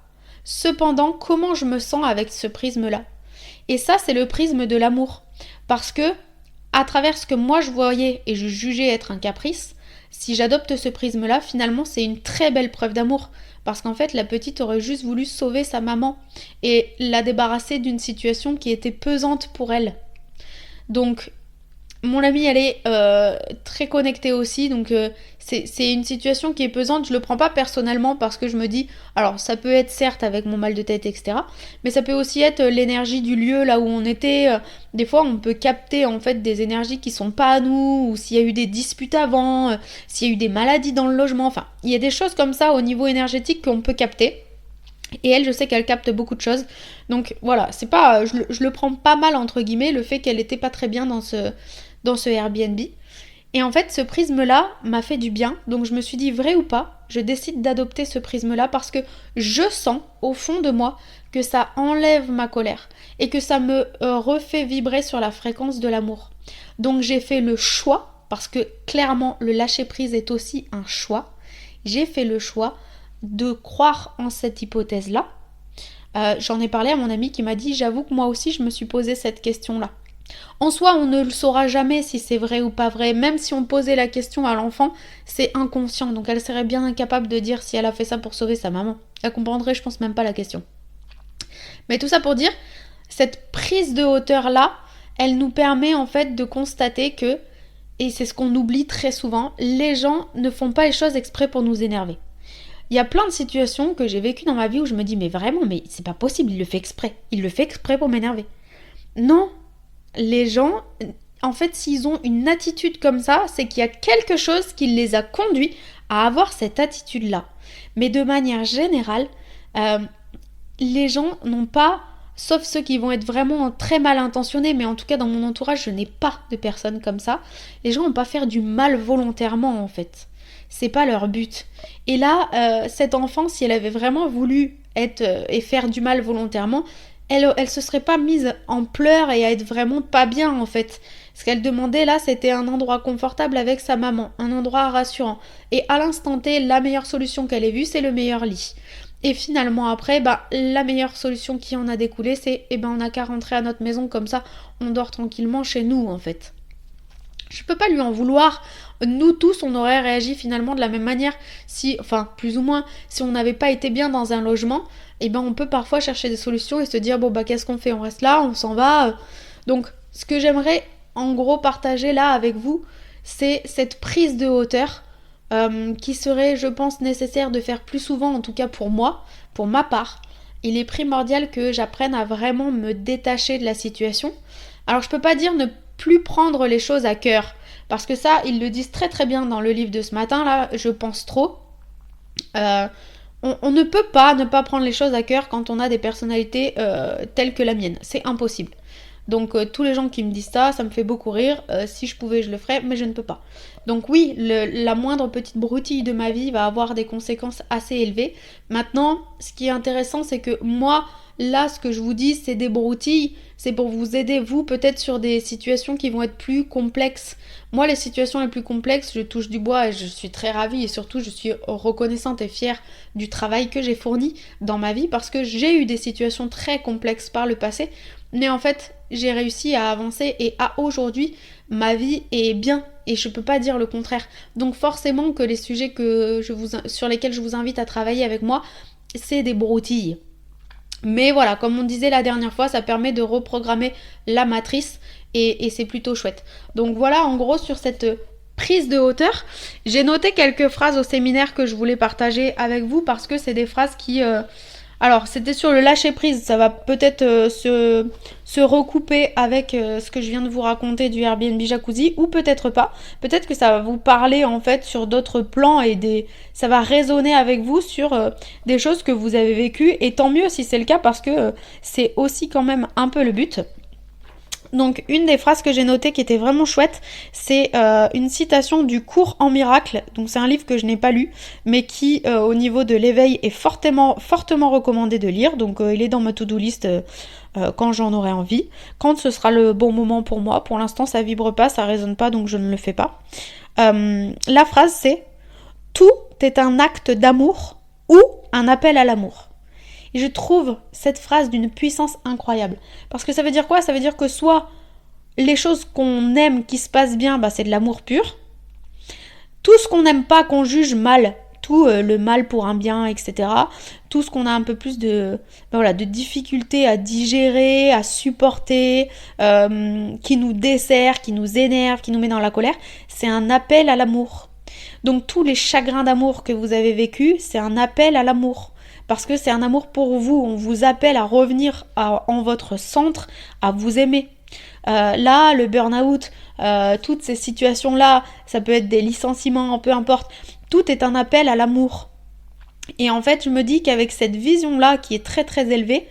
Cependant, comment je me sens avec ce prisme-là ? Et ça, c'est le prisme de l'amour. Parce que, à travers ce que moi je voyais et je jugeais être un caprice, si j'adopte ce prisme-là, finalement, c'est une très belle preuve d'amour. Parce qu'en fait, la petite aurait juste voulu sauver sa maman et la débarrasser d'une situation qui était pesante pour elle. Donc, mon amie, elle est très connectée aussi, donc c'est une situation qui est pesante. Je le prends pas personnellement parce que je me dis, alors ça peut être certes avec mon mal de tête, etc. Mais ça peut aussi être l'énergie du lieu là où on était. Des fois, on peut capter en fait des énergies qui sont pas à nous, ou s'il y a eu des disputes avant, s'il y a eu des maladies dans le logement. Enfin, il y a des choses comme ça au niveau énergétique qu'on peut capter. Et elle, je sais qu'elle capte beaucoup de choses. Donc voilà, c'est pas, je le prends pas mal entre guillemets, le fait qu'elle était pas très bien dans ce Airbnb. Et en fait, ce prisme-là m'a fait du bien. Donc je me suis dit, vrai ou pas, je décide d'adopter ce prisme-là parce que je sens au fond de moi que ça enlève ma colère et que ça me refait vibrer sur la fréquence de l'amour. Donc j'ai fait le choix, parce que clairement le lâcher-prise est aussi un choix. J'ai fait le choix de croire en cette hypothèse-là. J'en ai parlé à mon ami qui m'a dit, j'avoue que moi aussi je me suis posé cette question-là. En soi, on ne le saura jamais si c'est vrai ou pas vrai. Même si on posait la question à l'enfant, c'est inconscient. Donc elle serait bien incapable de dire si elle a fait ça pour sauver sa maman. Elle comprendrait, je pense, même pas la question. Mais tout ça pour dire, cette prise de hauteur-là, elle nous permet en fait de constater que, et c'est ce qu'on oublie très souvent, les gens ne font pas les choses exprès pour nous énerver. Il y a plein de situations que j'ai vécues dans ma vie où je me dis, mais vraiment, mais c'est pas possible, il le fait exprès. Il le fait exprès pour m'énerver. Non, les gens, en fait, s'ils ont une attitude comme ça, c'est qu'il y a quelque chose qui les a conduits à avoir cette attitude-là. Mais de manière générale, les gens n'ont pas, sauf ceux qui vont être vraiment très mal intentionnés, mais en tout cas dans mon entourage, je n'ai pas de personnes comme ça. Les gens n'ont pas fait du mal volontairement, en fait. C'est pas leur but. Et là, cette enfant, si elle avait vraiment voulu être et faire du mal volontairement, elle se serait pas mise en pleurs et à être vraiment pas bien en fait. Ce qu'elle demandait là, c'était un endroit confortable avec sa maman, un endroit rassurant. Et à l'instant T, la meilleure solution qu'elle ait vue, c'est le meilleur lit. Et finalement après, la meilleure solution qui en a découlé, c'est on n'a qu'à rentrer à notre maison, comme ça on dort tranquillement chez nous en fait. Je peux pas lui en vouloir. Nous tous, on aurait réagi finalement de la même manière si, enfin plus ou moins, si on n'avait pas été bien dans un logement, on peut parfois chercher des solutions et se dire qu'est-ce qu'on fait? On reste là, on s'en va. Donc ce que j'aimerais en gros partager là avec vous, c'est cette prise de hauteur qui serait, je pense, nécessaire de faire plus souvent, en tout cas pour moi, pour ma part. Il est primordial que j'apprenne à vraiment me détacher de la situation. Alors je peux pas dire ne plus prendre les choses à cœur, parce que ça, ils le disent très très bien dans le livre de ce matin, là, je pense trop. On ne peut pas ne pas prendre les choses à cœur quand on a des personnalités telles que la mienne, c'est impossible. Donc tous les gens qui me disent ça me fait beaucoup rire. Si je pouvais, je le ferais, mais je ne peux pas. Donc oui, la moindre petite broutille de ma vie va avoir des conséquences assez élevées. Maintenant, ce qui est intéressant, c'est que moi, là, ce que je vous dis, c'est des broutilles. C'est pour vous aider, vous, peut-être sur des situations qui vont être plus complexes. Moi, les situations les plus complexes, je touche du bois et je suis très ravie. Et surtout, je suis reconnaissante et fière du travail que j'ai fourni dans ma vie, parce que j'ai eu des situations très complexes par le passé. Mais en fait, j'ai réussi à avancer et à aujourd'hui, ma vie est bien et je peux pas dire le contraire. Donc forcément que les sujets sur lesquels je vous invite à travailler avec moi, c'est des broutilles. Mais voilà, comme on disait la dernière fois, ça permet de reprogrammer la matrice et c'est plutôt chouette. Donc voilà, en gros, sur cette prise de hauteur, j'ai noté quelques phrases au séminaire que je voulais partager avec vous, parce que c'est des phrases qui... Alors, c'était sur le lâcher-prise, ça va peut-être se recouper avec ce que je viens de vous raconter du Airbnb Jacuzzi, ou peut-être pas. Peut-être que ça va vous parler en fait sur d'autres plans et ça va résonner avec vous sur des choses que vous avez vécues, et tant mieux si c'est le cas, parce que c'est aussi quand même un peu le but. Donc une des phrases que j'ai notées qui était vraiment chouette, c'est une citation du Cours en miracle. Donc c'est un livre que je n'ai pas lu, mais qui au niveau de l'éveil est fortement recommandé de lire. Donc il est dans ma to-do list quand j'en aurai envie, quand ce sera le bon moment pour moi. Pour l'instant ça vibre pas, ça résonne pas, donc je ne le fais pas. La phrase c'est « Tout est un acte d'amour ou un appel à l'amour ». Et je trouve cette phrase d'une puissance incroyable. Parce que ça veut dire quoi? Ça veut dire que soit les choses qu'on aime, qui se passent bien, c'est de l'amour pur. Tout ce qu'on n'aime pas, qu'on juge mal, tout le mal pour un bien, etc. Tout ce qu'on a un peu plus de difficulté à digérer, à supporter, qui nous dessert, qui nous énerve, qui nous met dans la colère, c'est un appel à l'amour. Donc tous les chagrins d'amour que vous avez vécus, c'est un appel à l'amour. Parce que c'est un amour pour vous, on vous appelle à revenir en votre centre, à vous aimer. Là, le burn-out, toutes ces situations-là, ça peut être des licenciements, peu importe, tout est un appel à l'amour. Et en fait, je me dis qu'avec cette vision-là, qui est très très élevée,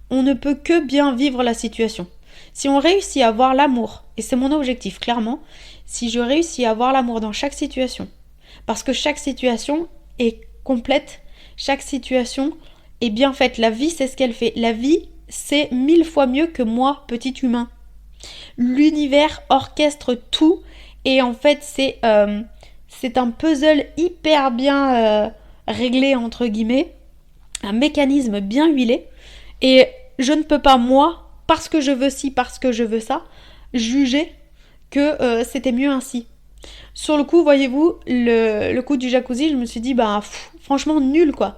on ne peut que bien vivre la situation. Si on réussit à avoir l'amour, et c'est mon objectif, clairement, si je réussis à avoir l'amour dans chaque situation, parce que chaque situation est complète, chaque situation est bien faite. La vie, c'est ce qu'elle fait. La vie, c'est 1000 fois mieux que moi, petit humain. L'univers orchestre tout. Et en fait, c'est un puzzle hyper bien réglé, entre guillemets. Un mécanisme bien huilé. Et je ne peux pas, moi, parce que je veux ci, parce que je veux ça, juger que c'était mieux ainsi. Sur le coup, voyez-vous, le coup du jacuzzi, je me suis dit, franchement, nul, quoi.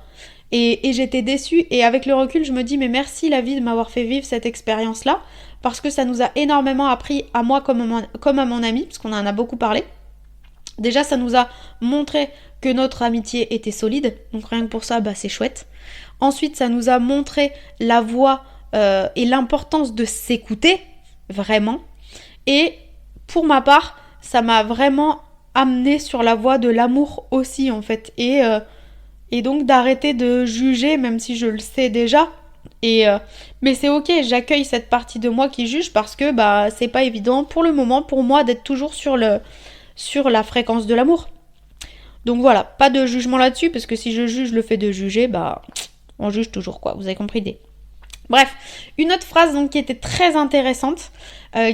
Et j'étais déçue, et avec le recul, je me dis, mais merci la vie de m'avoir fait vivre cette expérience-là, parce que ça nous a énormément appris, à moi comme à mon ami, parce qu'on en a beaucoup parlé. Déjà, ça nous a montré que notre amitié était solide, donc rien que pour ça, c'est chouette. Ensuite, ça nous a montré la voie et l'importance de s'écouter, vraiment. Et pour ma part, ça m'a vraiment amené sur la voie de l'amour aussi, en fait. Et donc d'arrêter de juger, même si je le sais déjà. Mais c'est ok, j'accueille cette partie de moi qui juge, parce que c'est pas évident pour le moment pour moi d'être toujours sur la fréquence de l'amour. Donc voilà, pas de jugement là-dessus, parce que si je juge le fait de juger, on juge toujours, quoi. Vous avez compris l'idée. Bref, une autre phrase donc qui était très intéressante,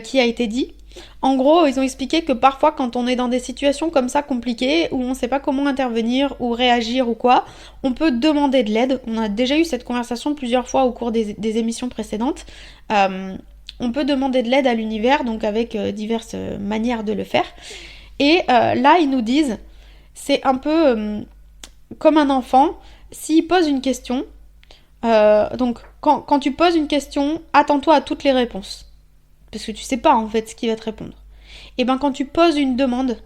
qui a été dit, En gros, ils ont expliqué que parfois quand on est dans des situations comme ça compliquées, où on ne sait pas comment intervenir ou réagir ou quoi, on peut demander de l'aide. On a déjà eu cette conversation plusieurs fois au cours des émissions précédentes. On peut demander de l'aide à l'univers, donc avec diverses manières de le faire. Et là, ils nous disent, c'est un peu comme un enfant, s'il pose une question, donc quand tu poses une question, attends-toi à toutes les réponses. Parce que tu sais pas en fait ce qu'il va te répondre. Et ben quand tu poses une demande,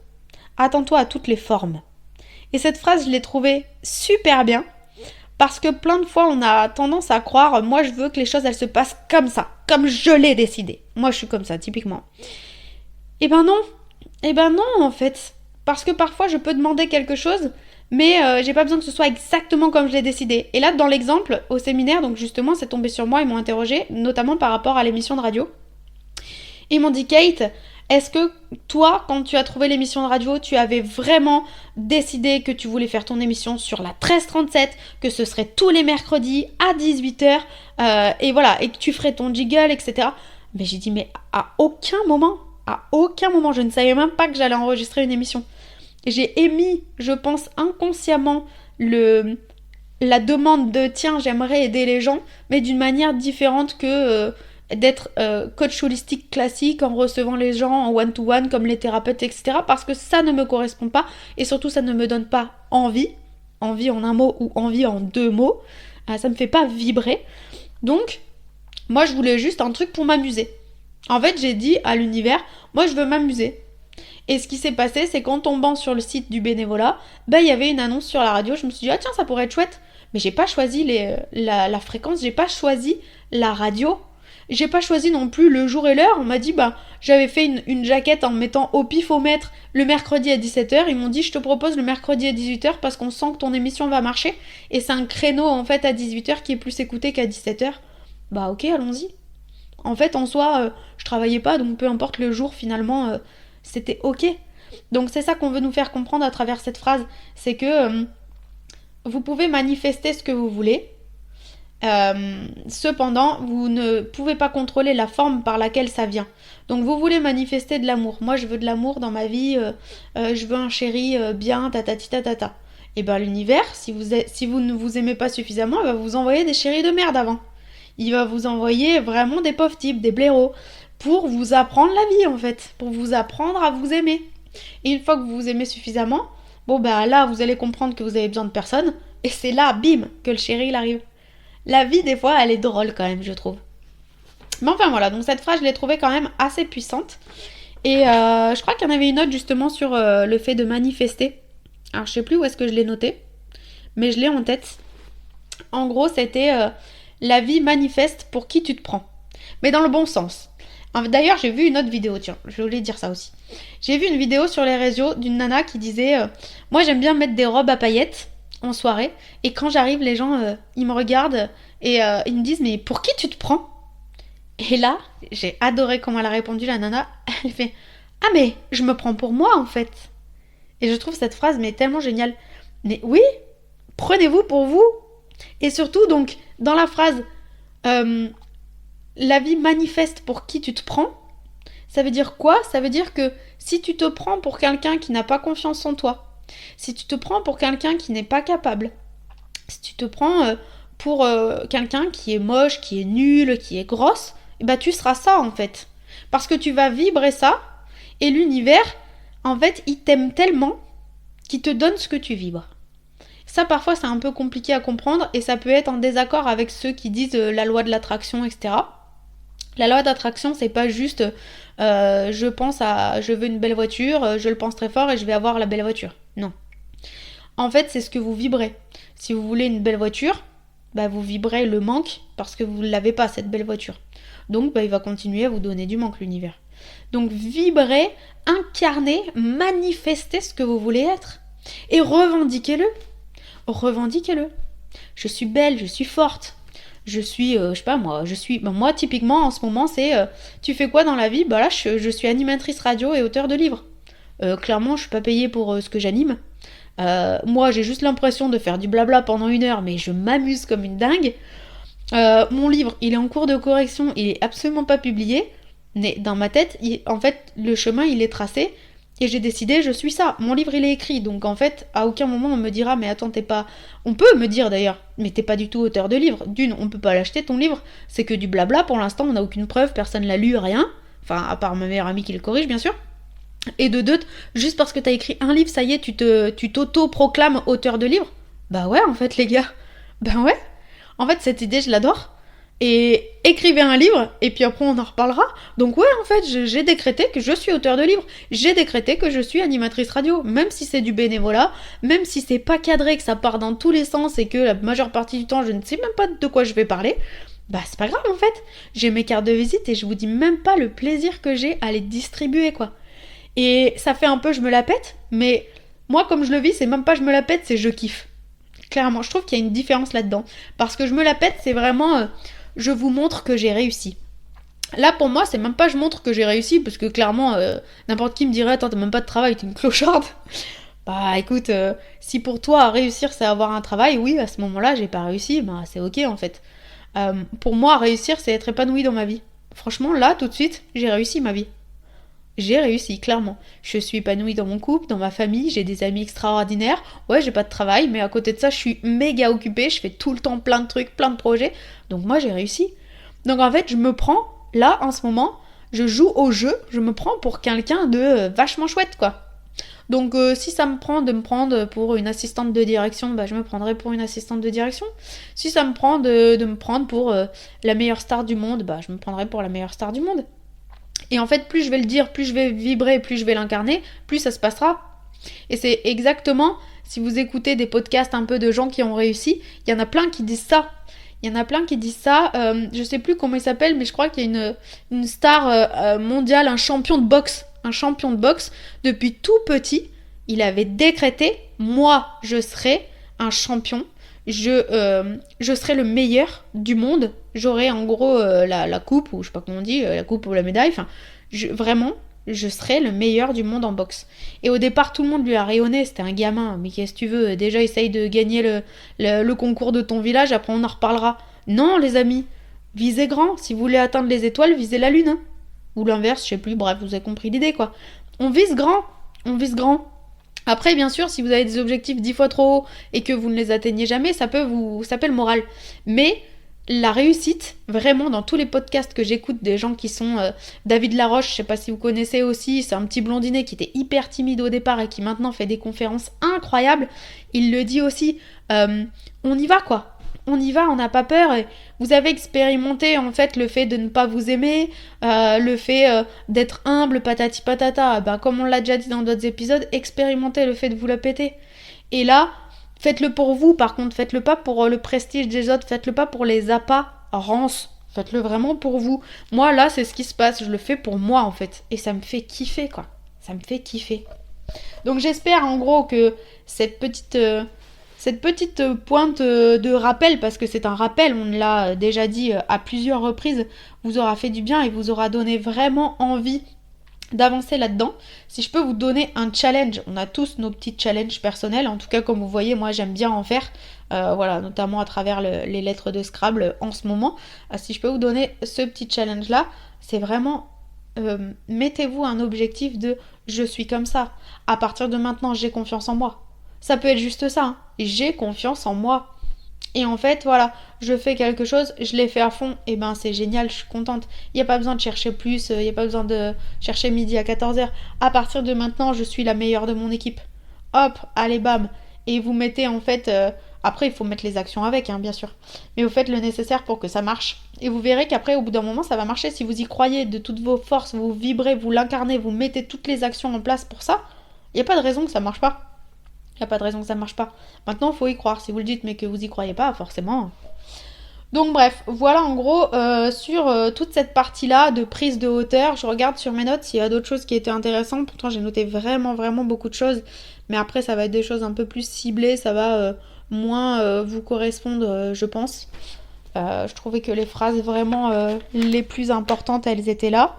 attends-toi à toutes les formes. Et cette phrase, je l'ai trouvée super bien, parce que plein de fois on a tendance à croire, moi je veux que les choses elles se passent comme ça, comme je l'ai décidé. Moi je suis comme ça, typiquement. Et ben non en fait. Parce que parfois je peux demander quelque chose, mais j'ai pas besoin que ce soit exactement comme je l'ai décidé. Et là dans l'exemple, au séminaire, donc justement c'est tombé sur moi, ils m'ont interrogé, notamment par rapport à l'émission de radio. Ils m'ont dit, Kate, est-ce que toi, quand tu as trouvé l'émission de radio, tu avais vraiment décidé que tu voulais faire ton émission sur la 1337, que ce serait tous les mercredis à 18h, et voilà, et que tu ferais ton jiggle, etc. Mais j'ai dit, mais à aucun moment, je ne savais même pas que j'allais enregistrer une émission. J'ai émis, je pense, inconsciemment la demande de, tiens, j'aimerais aider les gens, mais d'une manière différente que... d'être coach holistique classique en recevant les gens en one-to-one comme les thérapeutes, etc. Parce que ça ne me correspond pas et surtout ça ne me donne pas envie en un mot ou envie en deux mots, ça me fait pas vibrer. Donc moi je voulais juste un truc pour m'amuser. En fait j'ai dit à l'univers, moi je veux m'amuser. Et ce qui s'est passé, c'est qu'en tombant sur le site du bénévolat, il y avait une annonce sur la radio, je me suis dit, ah tiens, ça pourrait être chouette. Mais j'ai pas choisi la fréquence, j'ai pas choisi la radio. J'ai pas choisi non plus le jour et l'heure. On m'a dit, j'avais fait une jaquette en mettant au pifomètre le mercredi à 17h. Ils m'ont dit, je te propose le mercredi à 18h parce qu'on sent que ton émission va marcher. Et c'est un créneau, en fait, à 18h qui est plus écouté qu'à 17h. Ok, allons-y. En fait, en soi, je travaillais pas, donc peu importe le jour, finalement, c'était ok. Donc c'est ça qu'on veut nous faire comprendre à travers cette phrase. C'est que vous pouvez manifester ce que vous voulez. Cependant, vous ne pouvez pas contrôler la forme par laquelle ça vient. Donc vous voulez manifester de l'amour. Moi je veux de l'amour dans ma vie, je veux un chéri bien, tatati tatata. Et l'univers, si vous ne vous aimez pas suffisamment, il va vous envoyer des chéris de merde avant. Il va vous envoyer vraiment des pauvres types, des blaireaux, pour vous apprendre la vie en fait, pour vous apprendre à vous aimer. Et une fois que vous vous aimez suffisamment, là vous allez comprendre que vous avez besoin de personne, et c'est là, bim, que le chéri il arrive. La vie, des fois, elle est drôle quand même, je trouve. Mais enfin, voilà. Donc, cette phrase, je l'ai trouvée quand même assez puissante. Et je crois qu'il y en avait une autre, justement, sur le fait de manifester. Alors, je sais plus où est-ce que je l'ai notée. Mais je l'ai en tête. En gros, c'était la vie manifeste pour qui tu te prends. Mais dans le bon sens. D'ailleurs, j'ai vu une autre vidéo. Tiens, je voulais dire ça aussi. J'ai vu une vidéo sur les réseaux d'une nana qui disait moi, j'aime bien mettre des robes à paillettes en soirée, et quand j'arrive, les gens ils me regardent et ils me disent mais pour qui tu te prends? Et là j'ai adoré comment elle a répondu, la nana. Elle fait ah mais je me prends pour moi en fait. Et je trouve cette phrase mais tellement géniale. Mais oui, prenez-vous pour vous. Et surtout donc dans la phrase la vie manifeste pour qui tu te prends, ça veut dire quoi? Ça veut dire que si tu te prends pour quelqu'un qui n'a pas confiance en toi, si tu te prends pour quelqu'un qui n'est pas capable, si tu te prends pour quelqu'un qui est moche, qui est nul, qui est grosse, tu seras ça en fait. Parce que tu vas vibrer ça, et l'univers, en fait, il t'aime tellement qu'il te donne ce que tu vibres. Ça, parfois, c'est un peu compliqué à comprendre, et ça peut être en désaccord avec ceux qui disent la loi de l'attraction, etc. La loi d'attraction, c'est pas juste je veux une belle voiture, je le pense très fort et je vais avoir la belle voiture. Non. En fait, c'est ce que vous vibrez. Si vous voulez une belle voiture, vous vibrez le manque parce que vous ne l'avez pas, cette belle voiture. Donc, il va continuer à vous donner du manque, l'univers. Donc, vibrez, incarnez, manifestez ce que vous voulez être. Et revendiquez-le. Revendiquez-le. Je suis belle, je suis forte. Je suis, moi typiquement en ce moment c'est, tu fais quoi dans la vie? Là je suis animatrice radio et auteur de livres. Clairement je suis pas payée pour ce que j'anime. Moi j'ai juste l'impression de faire du blabla pendant 1 heure, mais je m'amuse comme une dingue. Mon livre il est en cours de correction, il est absolument pas publié. Mais dans ma tête, en fait, le chemin, il est tracé. Et j'ai décidé, je suis ça. Mon livre, il est écrit. Donc en fait, à aucun moment, on me dira, mais attends, t'es pas... On peut me dire d'ailleurs, mais t'es pas du tout auteur de livre. D'une, on peut pas l'acheter, ton livre. C'est que du blabla. Pour l'instant, on n'a aucune preuve. Personne l'a lu, rien. Enfin, à part ma meilleure amie qui le corrige, bien sûr. Et de deux, juste parce que t'as écrit un livre, ça y est, tu t'auto-proclames auteur de livre. Bah ouais, en fait, les gars. Ben ouais. En fait, cette idée, je l'adore. Et écrivez un livre, et puis après on en reparlera. Donc ouais, en fait, j'ai décrété que je suis auteur de livre. J'ai décrété que je suis animatrice radio. Même si c'est du bénévolat, même si c'est pas cadré, que ça part dans tous les sens, et que la majeure partie du temps, je ne sais même pas de quoi je vais parler, bah c'est pas grave en fait. J'ai mes cartes de visite, et je vous dis même pas le plaisir que j'ai à les distribuer, quoi. Et ça fait un peu je me la pète, mais moi comme je le vis, c'est même pas je me la pète, c'est je kiffe. Clairement, je trouve qu'il y a une différence là-dedans. Parce que je me la pète, c'est vraiment... je vous montre que j'ai réussi. Là, pour moi, c'est même pas je montre que j'ai réussi, parce que clairement, n'importe qui me dirait « Attends, t'as même pas de travail, t'es une clocharde !» Bah écoute, si pour toi, réussir, c'est avoir un travail, oui, à ce moment-là, j'ai pas réussi, bah c'est ok en fait. Pour moi, réussir, c'est être épanoui dans ma vie. Franchement, là, tout de suite, j'ai réussi ma vie. J'ai réussi, clairement. Je suis épanouie dans mon couple, dans ma famille, j'ai des amis extraordinaires. Ouais, j'ai pas de travail, mais à côté de ça, je suis méga occupée, je fais tout le temps plein de trucs, plein de projets. Donc moi, j'ai réussi. Donc en fait, je me prends, là, en ce moment, je joue au jeu, je me prends pour quelqu'un de vachement chouette, quoi. Donc si ça me prend de me prendre pour une assistante de direction, bah je me prendrai pour une assistante de direction. Si ça me prend de me prendre pour la meilleure star du monde, bah je me prendrai pour la meilleure star du monde. Et en fait, plus je vais le dire, plus je vais vibrer, plus je vais l'incarner, plus ça se passera. Et c'est exactement, si vous écoutez des podcasts un peu de gens qui ont réussi, il y en a plein qui disent ça. Il y en a plein qui disent ça. Je sais plus comment il s'appelle, mais je crois qu'il y a une star mondiale, un champion de boxe. Un champion de boxe. Depuis tout petit, il avait décrété, moi, je serai un champion. Je serai le meilleur du monde. J'aurai en gros la coupe, ou je sais pas comment on dit, la coupe ou la médaille. Enfin, vraiment, je serai le meilleur du monde en boxe. Et au départ, tout le monde lui a rayonné. C'était un gamin. Mais qu'est-ce que tu veux? Déjà, essaye de gagner le concours de ton village. Après, on en reparlera. Non, les amis. Visez grand. Si vous voulez atteindre les étoiles, visez la lune. Hein. Ou l'inverse, je sais plus. Bref, vous avez compris l'idée, quoi. On vise grand. On vise grand. Après, bien sûr, si vous avez des objectifs 10 fois trop hauts et que vous ne les atteignez jamais, ça peut vous saper le moral. Mais la réussite, vraiment, dans tous les podcasts que j'écoute des gens qui sont... David Laroche, je sais pas si vous connaissez aussi, c'est un petit blondinet qui était hyper timide au départ et qui maintenant fait des conférences incroyables. Il le dit aussi, on y va quoi. On y va, on n'a pas peur. Et vous avez expérimenté en fait le fait de ne pas vous aimer, le fait d'être humble, patati patata. Ben, comme on l'a déjà dit dans d'autres épisodes, expérimentez le fait de vous la péter. Et là, faites-le pour vous, par contre, faites-le pas pour le prestige des autres, faites-le pas pour les apparences. Faites-le vraiment pour vous. Moi, là, c'est ce qui se passe, je le fais pour moi en fait. Et ça me fait kiffer quoi. Ça me fait kiffer. Donc j'espère en gros que cette petite pointe de rappel, parce que c'est un rappel, on l'a déjà dit à plusieurs reprises, vous aura fait du bien et vous aura donné vraiment envie d'avancer là-dedans. Si je peux vous donner un challenge, on a tous nos petits challenges personnels, en tout cas comme vous voyez, moi j'aime bien en faire, voilà, notamment à travers les lettres de Scrabble en ce moment. Si je peux vous donner ce petit challenge-là, c'est vraiment... mettez-vous un objectif de « je suis comme ça ». À partir de maintenant, j'ai confiance en moi. Ça peut être juste ça, hein. J'ai confiance en moi. Et en fait, voilà, je fais quelque chose, je l'ai fait à fond, et ben c'est génial, je suis contente. Il n'y a pas besoin de chercher plus, il n'y a pas besoin de chercher midi à 14h. À partir de maintenant, je suis la meilleure de mon équipe. Hop, allez, bam. Et vous mettez en fait... après, il faut mettre les actions avec, hein, bien sûr. Mais vous faites le nécessaire pour que ça marche. Et vous verrez qu'après, au bout d'un moment, ça va marcher. Si vous y croyez de toutes vos forces, vous vibrez, vous l'incarnez, vous mettez toutes les actions en place pour ça, il n'y a pas de raison que ça marche pas. Il n'y a pas de raison que ça marche pas. Maintenant, il faut y croire. Si vous le dites mais que vous y croyez pas, forcément. Donc bref, voilà en gros sur toute cette partie-là de prise de hauteur. Je regarde sur mes notes s'il y a d'autres choses qui étaient intéressantes. Pourtant, j'ai noté vraiment beaucoup de choses. Mais après, ça va être des choses un peu plus ciblées. Ça va moins vous correspondre, je pense. Je trouvais que les phrases vraiment les plus importantes, elles étaient là.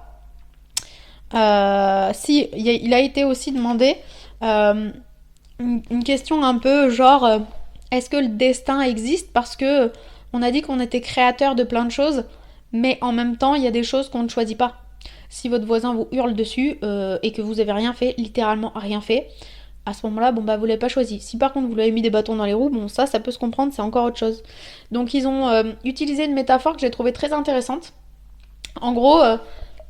Si, il a été aussi demandé... une question un peu genre est-ce que le destin existe, parce que on a dit qu'on était créateur de plein de choses, mais en même temps il y a des choses qu'on ne choisit pas. si votre voisin vous hurle dessus et que vous avez rien fait, littéralement rien fait, à ce moment-là, bon bah vous l'avez pas choisi. Si par contre vous lui avez mis des bâtons dans les roues, bon ça peut se comprendre, c'est encore autre chose. Donc ils ont utilisé une métaphore que j'ai trouvée très intéressante. En gros,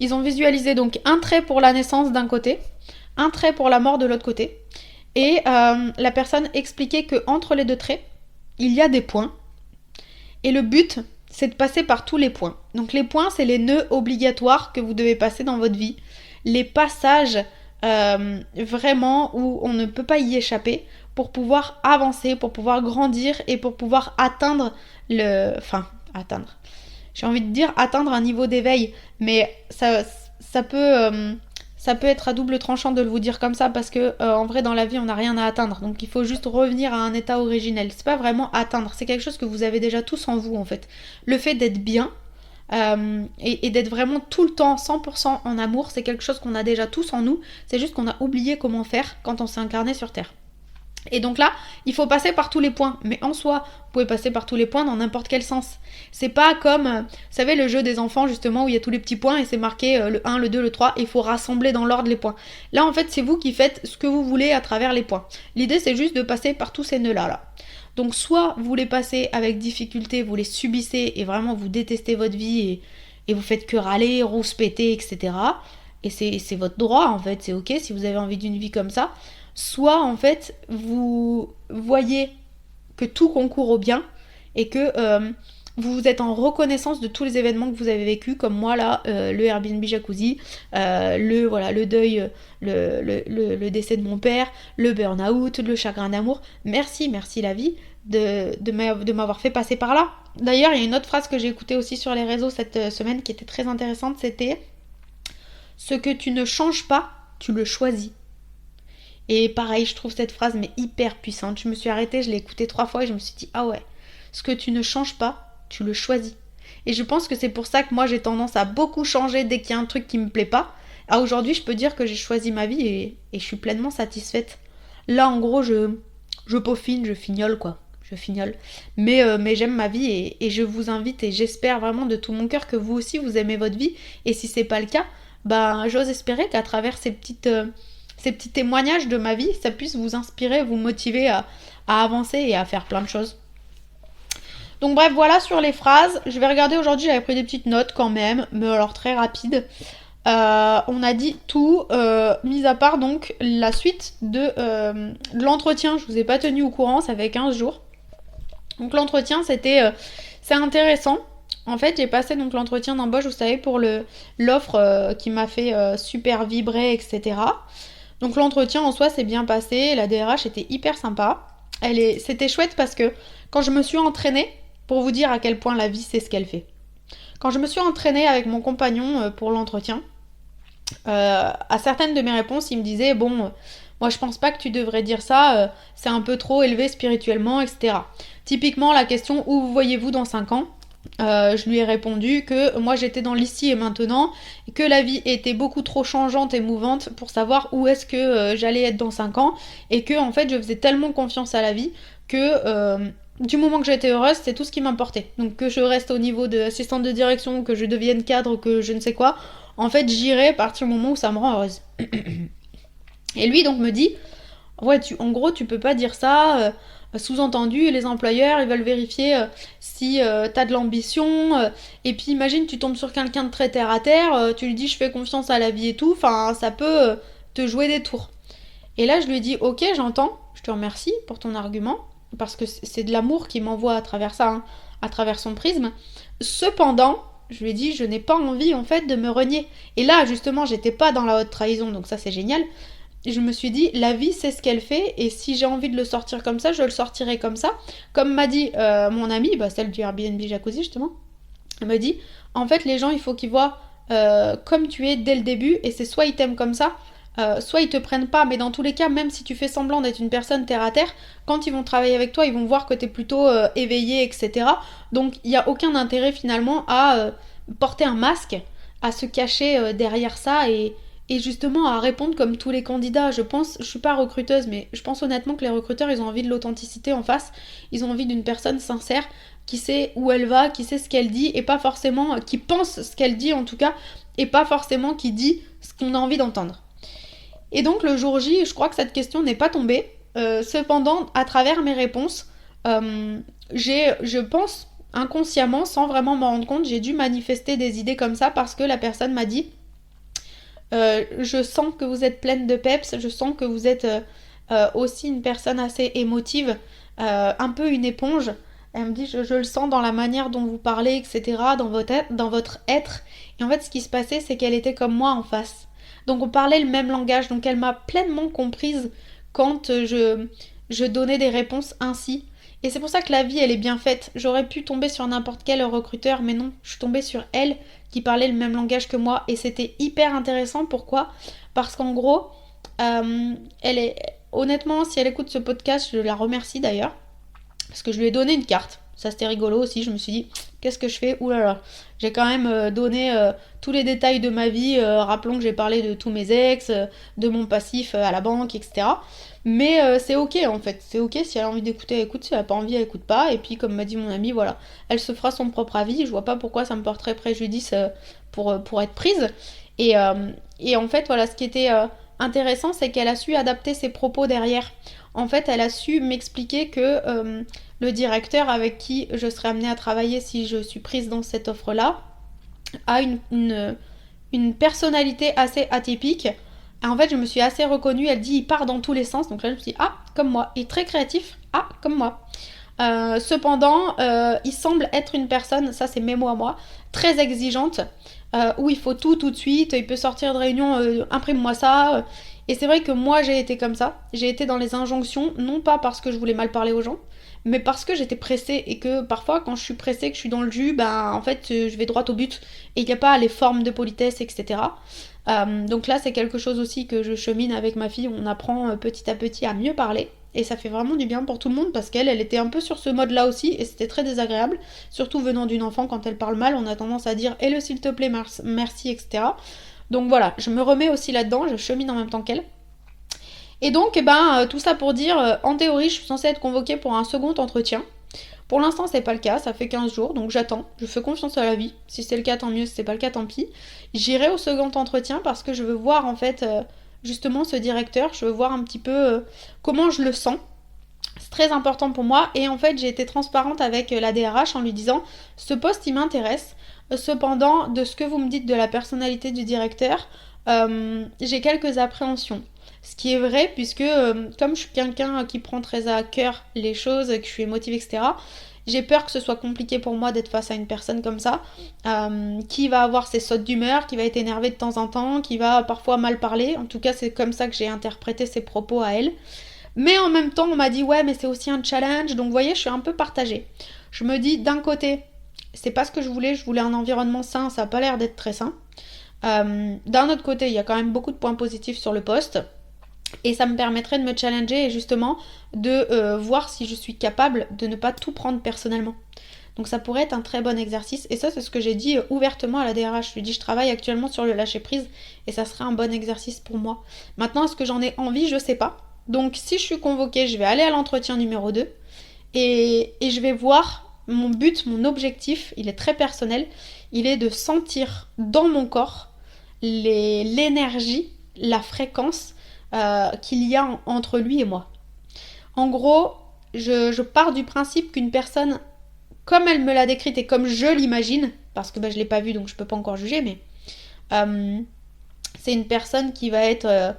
ils ont visualisé donc un trait pour la naissance d'un côté, un trait pour la mort de l'autre côté. Et la personne expliquait que entre les deux traits, il y a des points. Et le but, c'est de passer par tous les points. Donc les points, c'est les nœuds obligatoires que vous devez passer dans votre vie. Les passages vraiment où on ne peut pas y échapper pour pouvoir avancer, pour pouvoir grandir et pour pouvoir atteindre j'ai envie de dire atteindre un niveau d'éveil, mais ça peut être à double tranchant de le vous dire comme ça parce que en vrai dans la vie on n'a rien à atteindre, donc il faut juste revenir à un état originel. C'est pas vraiment atteindre, c'est quelque chose que vous avez déjà tous en vous en fait. Le fait d'être bien et d'être vraiment tout le temps 100% en amour, c'est quelque chose qu'on a déjà tous en nous, c'est juste qu'on a oublié comment faire quand on s'est incarné sur Terre. Et donc là, il faut passer par tous les points. Mais en soi, vous pouvez passer par tous les points dans n'importe quel sens. C'est pas comme, vous savez, le jeu des enfants justement où il y a tous les petits points et c'est marqué le 1, le 2, le 3 et il faut rassembler dans l'ordre les points. Là en fait, c'est vous qui faites ce que vous voulez à travers les points. L'idée c'est juste de passer par tous ces nœuds-là. Là. Donc soit vous les passez avec difficulté, vous les subissez et vraiment vous détestez votre vie et vous faites que râler, rouspéter, etc. Et c'est votre droit en fait, c'est ok si vous avez envie d'une vie comme ça. Soit en fait vous voyez que tout concourt au bien et que vous êtes en reconnaissance de tous les événements que vous avez vécus, comme moi là, le Airbnb jacuzzi, le deuil, le décès de mon père, le burn-out, le chagrin d'amour. Merci la vie de m'avoir fait passer par là. D'ailleurs, il y a une autre phrase que j'ai écoutée aussi sur les réseaux cette semaine qui était très intéressante, c'était « Ce que tu ne changes pas, tu le choisis ». Et pareil, je trouve cette phrase mais hyper puissante. Je me suis arrêtée, je l'ai écoutée 3 fois et je me suis dit ah ouais, ce que tu ne changes pas, tu le choisis. Et je pense que c'est pour ça que moi j'ai tendance à beaucoup changer dès qu'il y a un truc qui me plaît pas. À aujourd'hui, je peux dire que j'ai choisi ma vie et je suis pleinement satisfaite. Là en gros, je peaufine, je fignole quoi. Je fignole. Mais j'aime ma vie et je vous invite et j'espère vraiment de tout mon cœur que vous aussi vous aimez votre vie. Et si c'est pas le cas, bah j'ose espérer qu'à travers ces petits témoignages de ma vie, ça puisse vous inspirer, vous motiver à avancer et à faire plein de choses. Donc bref, voilà sur les phrases. Je vais regarder aujourd'hui, j'avais pris des petites notes quand même, mais alors très rapides. On a dit tout, mis à part donc la suite de l'entretien. Je vous ai pas tenu au courant, ça fait 15 jours. Donc l'entretien, c'est intéressant. En fait, j'ai passé donc l'entretien d'embauche, vous savez, pour l'offre qui m'a fait super vibrer, etc. Donc l'entretien en soi s'est bien passé, la DRH était hyper sympa. C'était chouette parce que quand je me suis entraînée, pour vous dire à quel point la vie c'est ce qu'elle fait. Quand je me suis entraînée avec mon compagnon pour l'entretien, à certaines de mes réponses, il me disait bon, moi je pense pas que tu devrais dire ça, c'est un peu trop élevé spirituellement, etc. Typiquement la question où vous voyez-vous dans 5 ans, je lui ai répondu que moi j'étais dans l'ici et maintenant, et que la vie était beaucoup trop changeante et mouvante pour savoir où est-ce que j'allais être dans 5 ans, et que en fait je faisais tellement confiance à la vie que du moment que j'étais heureuse, c'est tout ce qui m'importait. Donc que je reste au niveau de assistante de direction, que je devienne cadre, que je ne sais quoi, en fait j'irai à partir du moment où ça me rend heureuse. Et lui donc me dit ouais, en gros tu peux pas dire ça, sous-entendu les employeurs ils veulent vérifier si t'as de l'ambition, et puis imagine tu tombes sur quelqu'un de très terre à terre, tu lui dis je fais confiance à la vie et tout, enfin ça peut te jouer des tours. Et là je lui ai dit ok, j'entends, je te remercie pour ton argument, parce que c'est de l'amour qui m'envoie à travers ça, hein, à travers son prisme. Cependant, je lui ai dit, je n'ai pas envie en fait de me renier. Et là, justement, j'étais pas dans la haute trahison, donc ça c'est génial. Et je me suis dit, la vie c'est ce qu'elle fait, et si j'ai envie de le sortir comme ça, je le sortirai comme ça. Comme m'a dit mon amie, celle du Airbnb Jacuzzi justement, elle m'a dit, en fait les gens il faut qu'ils voient comme tu es dès le début, et c'est soit ils t'aiment comme ça, soit ils te prennent pas, mais dans tous les cas, même si tu fais semblant d'être une personne terre à terre, quand ils vont travailler avec toi, ils vont voir que t'es plutôt éveillé, etc. Donc il n'y a aucun intérêt finalement à porter un masque, à se cacher derrière ça et justement à répondre comme tous les candidats. Je suis pas recruteuse, mais je pense honnêtement que les recruteurs, ils ont envie de l'authenticité en face, ils ont envie d'une personne sincère qui sait où elle va, qui sait ce qu'elle dit, et pas forcément, qui pense ce qu'elle dit en tout cas, et pas forcément qui dit ce qu'on a envie d'entendre. Et donc le jour J, je crois que cette question n'est pas tombée. Cependant, à travers mes réponses, je pense inconsciemment, sans vraiment m'en rendre compte, j'ai dû manifester des idées comme ça parce que la personne m'a dit je sens que vous êtes pleine de peps, je sens que vous êtes aussi une personne assez émotive, un peu une éponge. Elle me dit je le sens dans la manière dont vous parlez, etc., dans votre être. Et en fait, ce qui se passait, c'est qu'elle était comme moi en face. Donc on parlait le même langage, donc elle m'a pleinement comprise quand je donnais des réponses ainsi. Et c'est pour ça que la vie, elle est bien faite. J'aurais pu tomber sur n'importe quel recruteur, mais non, je suis tombée sur elle qui parlait le même langage que moi. Et c'était hyper intéressant. Pourquoi ? Parce qu'en gros, elle est... Honnêtement, si elle écoute ce podcast, je la remercie d'ailleurs. Parce que je lui ai donné une carte. Ça, c'était rigolo aussi. Je me suis dit, qu'est-ce que je fais ? Ouh là là. J'ai quand même donné tous les détails de ma vie. Rappelons que j'ai parlé de tous mes ex, de mon passif à la banque, etc. Mais c'est ok en fait. C'est ok, si elle a envie d'écouter, elle écoute. Si elle a pas envie, elle écoute pas. Et puis, comme m'a dit mon amie, voilà. Elle se fera son propre avis. Je vois pas pourquoi ça me porterait préjudice pour être prise. Et en fait, voilà, ce qui était intéressant, c'est qu'elle a su adapter ses propos derrière. En fait, elle a su m'expliquer que le directeur avec qui je serai amenée à travailler si je suis prise dans cette offre-là a une personnalité assez atypique. Et en fait, je me suis assez reconnue. Elle dit il part dans tous les sens. Donc là, je me suis dit ah, comme moi. Il est très créatif. Ah, comme moi. Cependant, il semble être une personne, ça c'est mes mots à moi, très exigeante, où il faut tout de suite. Il peut sortir de réunion, imprime-moi ça. Et c'est vrai que moi j'ai été comme ça. J'ai été dans les injonctions, non pas parce que je voulais mal parler aux gens, mais parce que j'étais pressée et que parfois quand je suis pressée, que je suis dans le jus, en fait je vais droit au but et il n'y a pas les formes de politesse, etc. Donc là c'est quelque chose aussi que je chemine avec ma fille, on apprend petit à petit à mieux parler et ça fait vraiment du bien pour tout le monde parce qu'elle était un peu sur ce mode là aussi et c'était très désagréable, surtout venant d'une enfant. Quand elle parle mal on a tendance à dire hello s'il te plaît, merci, etc. Donc voilà, je me remets aussi là-dedans, je chemine en même temps qu'elle. Et donc, tout ça pour dire, en théorie, je suis censée être convoquée pour un second entretien. Pour l'instant, c'est pas le cas, ça fait 15 jours, donc j'attends. Je fais confiance à la vie. Si c'est le cas, tant mieux. Si c'est pas le cas, tant pis. J'irai au second entretien parce que je veux voir, en fait, justement, ce directeur. Je veux voir un petit peu comment je le sens. C'est très important pour moi. Et en fait, j'ai été transparente avec la DRH en lui disant, ce poste, il m'intéresse. Cependant, de ce que vous me dites de la personnalité du directeur, j'ai quelques appréhensions. Ce qui est vrai, puisque comme je suis quelqu'un qui prend très à cœur les choses, que je suis émotive, etc., j'ai peur que ce soit compliqué pour moi d'être face à une personne comme ça, qui va avoir ses sautes d'humeur, qui va être énervée de temps en temps, qui va parfois mal parler. En tout cas, c'est comme ça que j'ai interprété ses propos à elle. Mais en même temps, on m'a dit, ouais, mais c'est aussi un challenge. Donc, vous voyez, je suis un peu partagée. Je me dis, d'un côté, c'est pas ce que je voulais un environnement sain, ça a pas l'air d'être très sain. D'un autre côté, il y a quand même beaucoup de points positifs sur le poste. Et ça me permettrait de me challenger et justement de voir si je suis capable de ne pas tout prendre personnellement. Donc ça pourrait être un très bon exercice. Et ça, c'est ce que j'ai dit ouvertement à la DRH. Je lui ai dit, je travaille actuellement sur le lâcher prise et ça serait un bon exercice pour moi. Maintenant, est-ce que j'en ai envie ? Je sais pas. Donc si je suis convoquée, je vais aller à l'entretien numéro 2 et je vais voir mon but, mon objectif. Il est très personnel. Il est de sentir dans mon corps l'énergie, la fréquence qu'il y a entre lui et moi. En gros, je pars du principe qu'une personne, comme elle me l'a décrite et comme je l'imagine, parce que je l'ai pas vue donc je peux pas encore juger, mais c'est une personne qui va être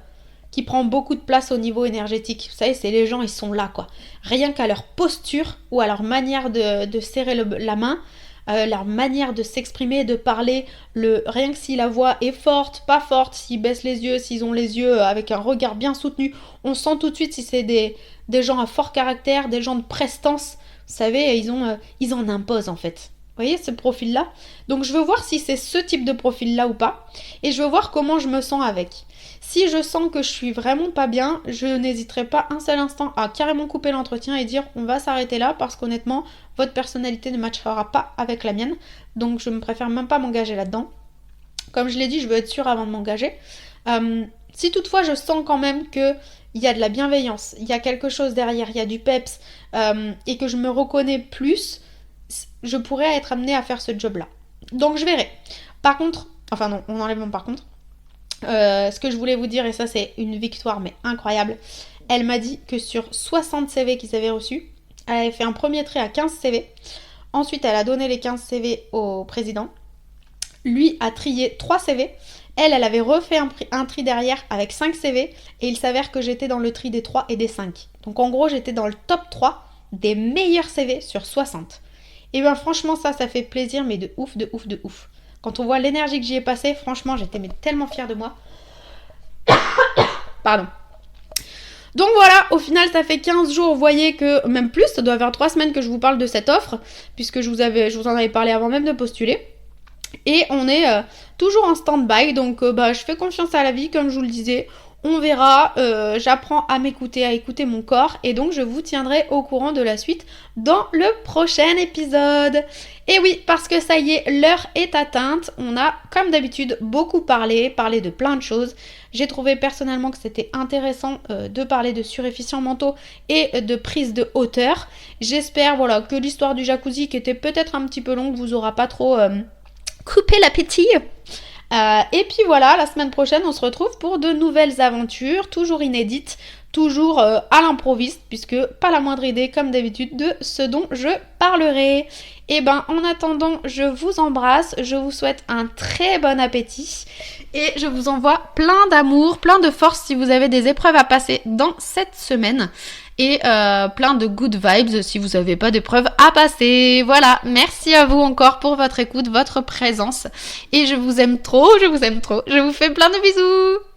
qui prend beaucoup de place au niveau énergétique. Vous savez, c'est les gens, ils sont là quoi. Rien qu'à leur posture ou à leur manière de serrer la main, leur manière de s'exprimer, de parler, rien que si la voix est forte, pas forte, s'ils baissent les yeux, s'ils ont les yeux avec un regard bien soutenu, on sent tout de suite si c'est des gens à fort caractère, des gens de prestance. Vous savez, ils en imposent en fait. Vous voyez ce profil-là ? Donc je veux voir si c'est ce type de profil-là ou pas, et je veux voir comment je me sens avec. Si je sens que je suis vraiment pas bien, je n'hésiterai pas un seul instant à carrément couper l'entretien et dire on va s'arrêter là parce qu'honnêtement, votre personnalité ne matchera pas avec la mienne. Donc je me préfère même pas m'engager là-dedans. Comme je l'ai dit, je veux être sûre avant de m'engager. Si toutefois je sens quand même qu'il y a de la bienveillance, il y a quelque chose derrière, il y a du peps et que je me reconnais plus, je pourrais être amenée à faire ce job-là. Donc je verrai. Par contre, enfin non, on enlève mon par contre. Ce que je voulais vous dire, et ça c'est une victoire mais incroyable, elle m'a dit que sur 60 CV qu'ils avaient reçus, elle avait fait un premier tri à 15 CV. Ensuite, elle a donné les 15 CV au président. Lui a trié 3 CV. Elle avait refait un tri derrière avec 5 CV. Et il s'avère que j'étais dans le tri des 3 et des 5. Donc en gros, j'étais dans le top 3 des meilleurs CV sur 60. Et bien franchement, ça fait plaisir, mais de ouf, de ouf, de ouf. Quand on voit l'énergie que j'y ai passée, franchement, j'étais tellement fière de moi. Pardon. Donc voilà, au final ça fait 15 jours, vous voyez que, même plus, ça doit faire 3 semaines que je vous parle de cette offre, puisque je vous en avais parlé avant même de postuler. Et on est toujours en stand-by, donc je fais confiance à la vie, comme je vous le disais. On verra, j'apprends à m'écouter, à écouter mon corps, et donc je vous tiendrai au courant de la suite dans le prochain épisode. Et oui, parce que ça y est, l'heure est atteinte, on a comme d'habitude beaucoup parlé de plein de choses. J'ai trouvé personnellement que c'était intéressant de parler de surefficients mentaux et de prise de hauteur. J'espère que l'histoire du jacuzzi, qui était peut-être un petit peu longue, vous aura pas trop coupé l'appétit. Et puis voilà, la semaine prochaine, on se retrouve pour de nouvelles aventures, toujours inédites, toujours à l'improviste, puisque pas la moindre idée, comme d'habitude, de ce dont je parlerai. Et en attendant, je vous embrasse, je vous souhaite un très bon appétit, et je vous envoie plein d'amour, plein de force si vous avez des épreuves à passer dans cette semaine. Et plein de good vibes si vous n'avez pas d'épreuves à passer. Voilà, merci à vous encore pour votre écoute, votre présence. Et je vous aime trop, je vous fais plein de bisous.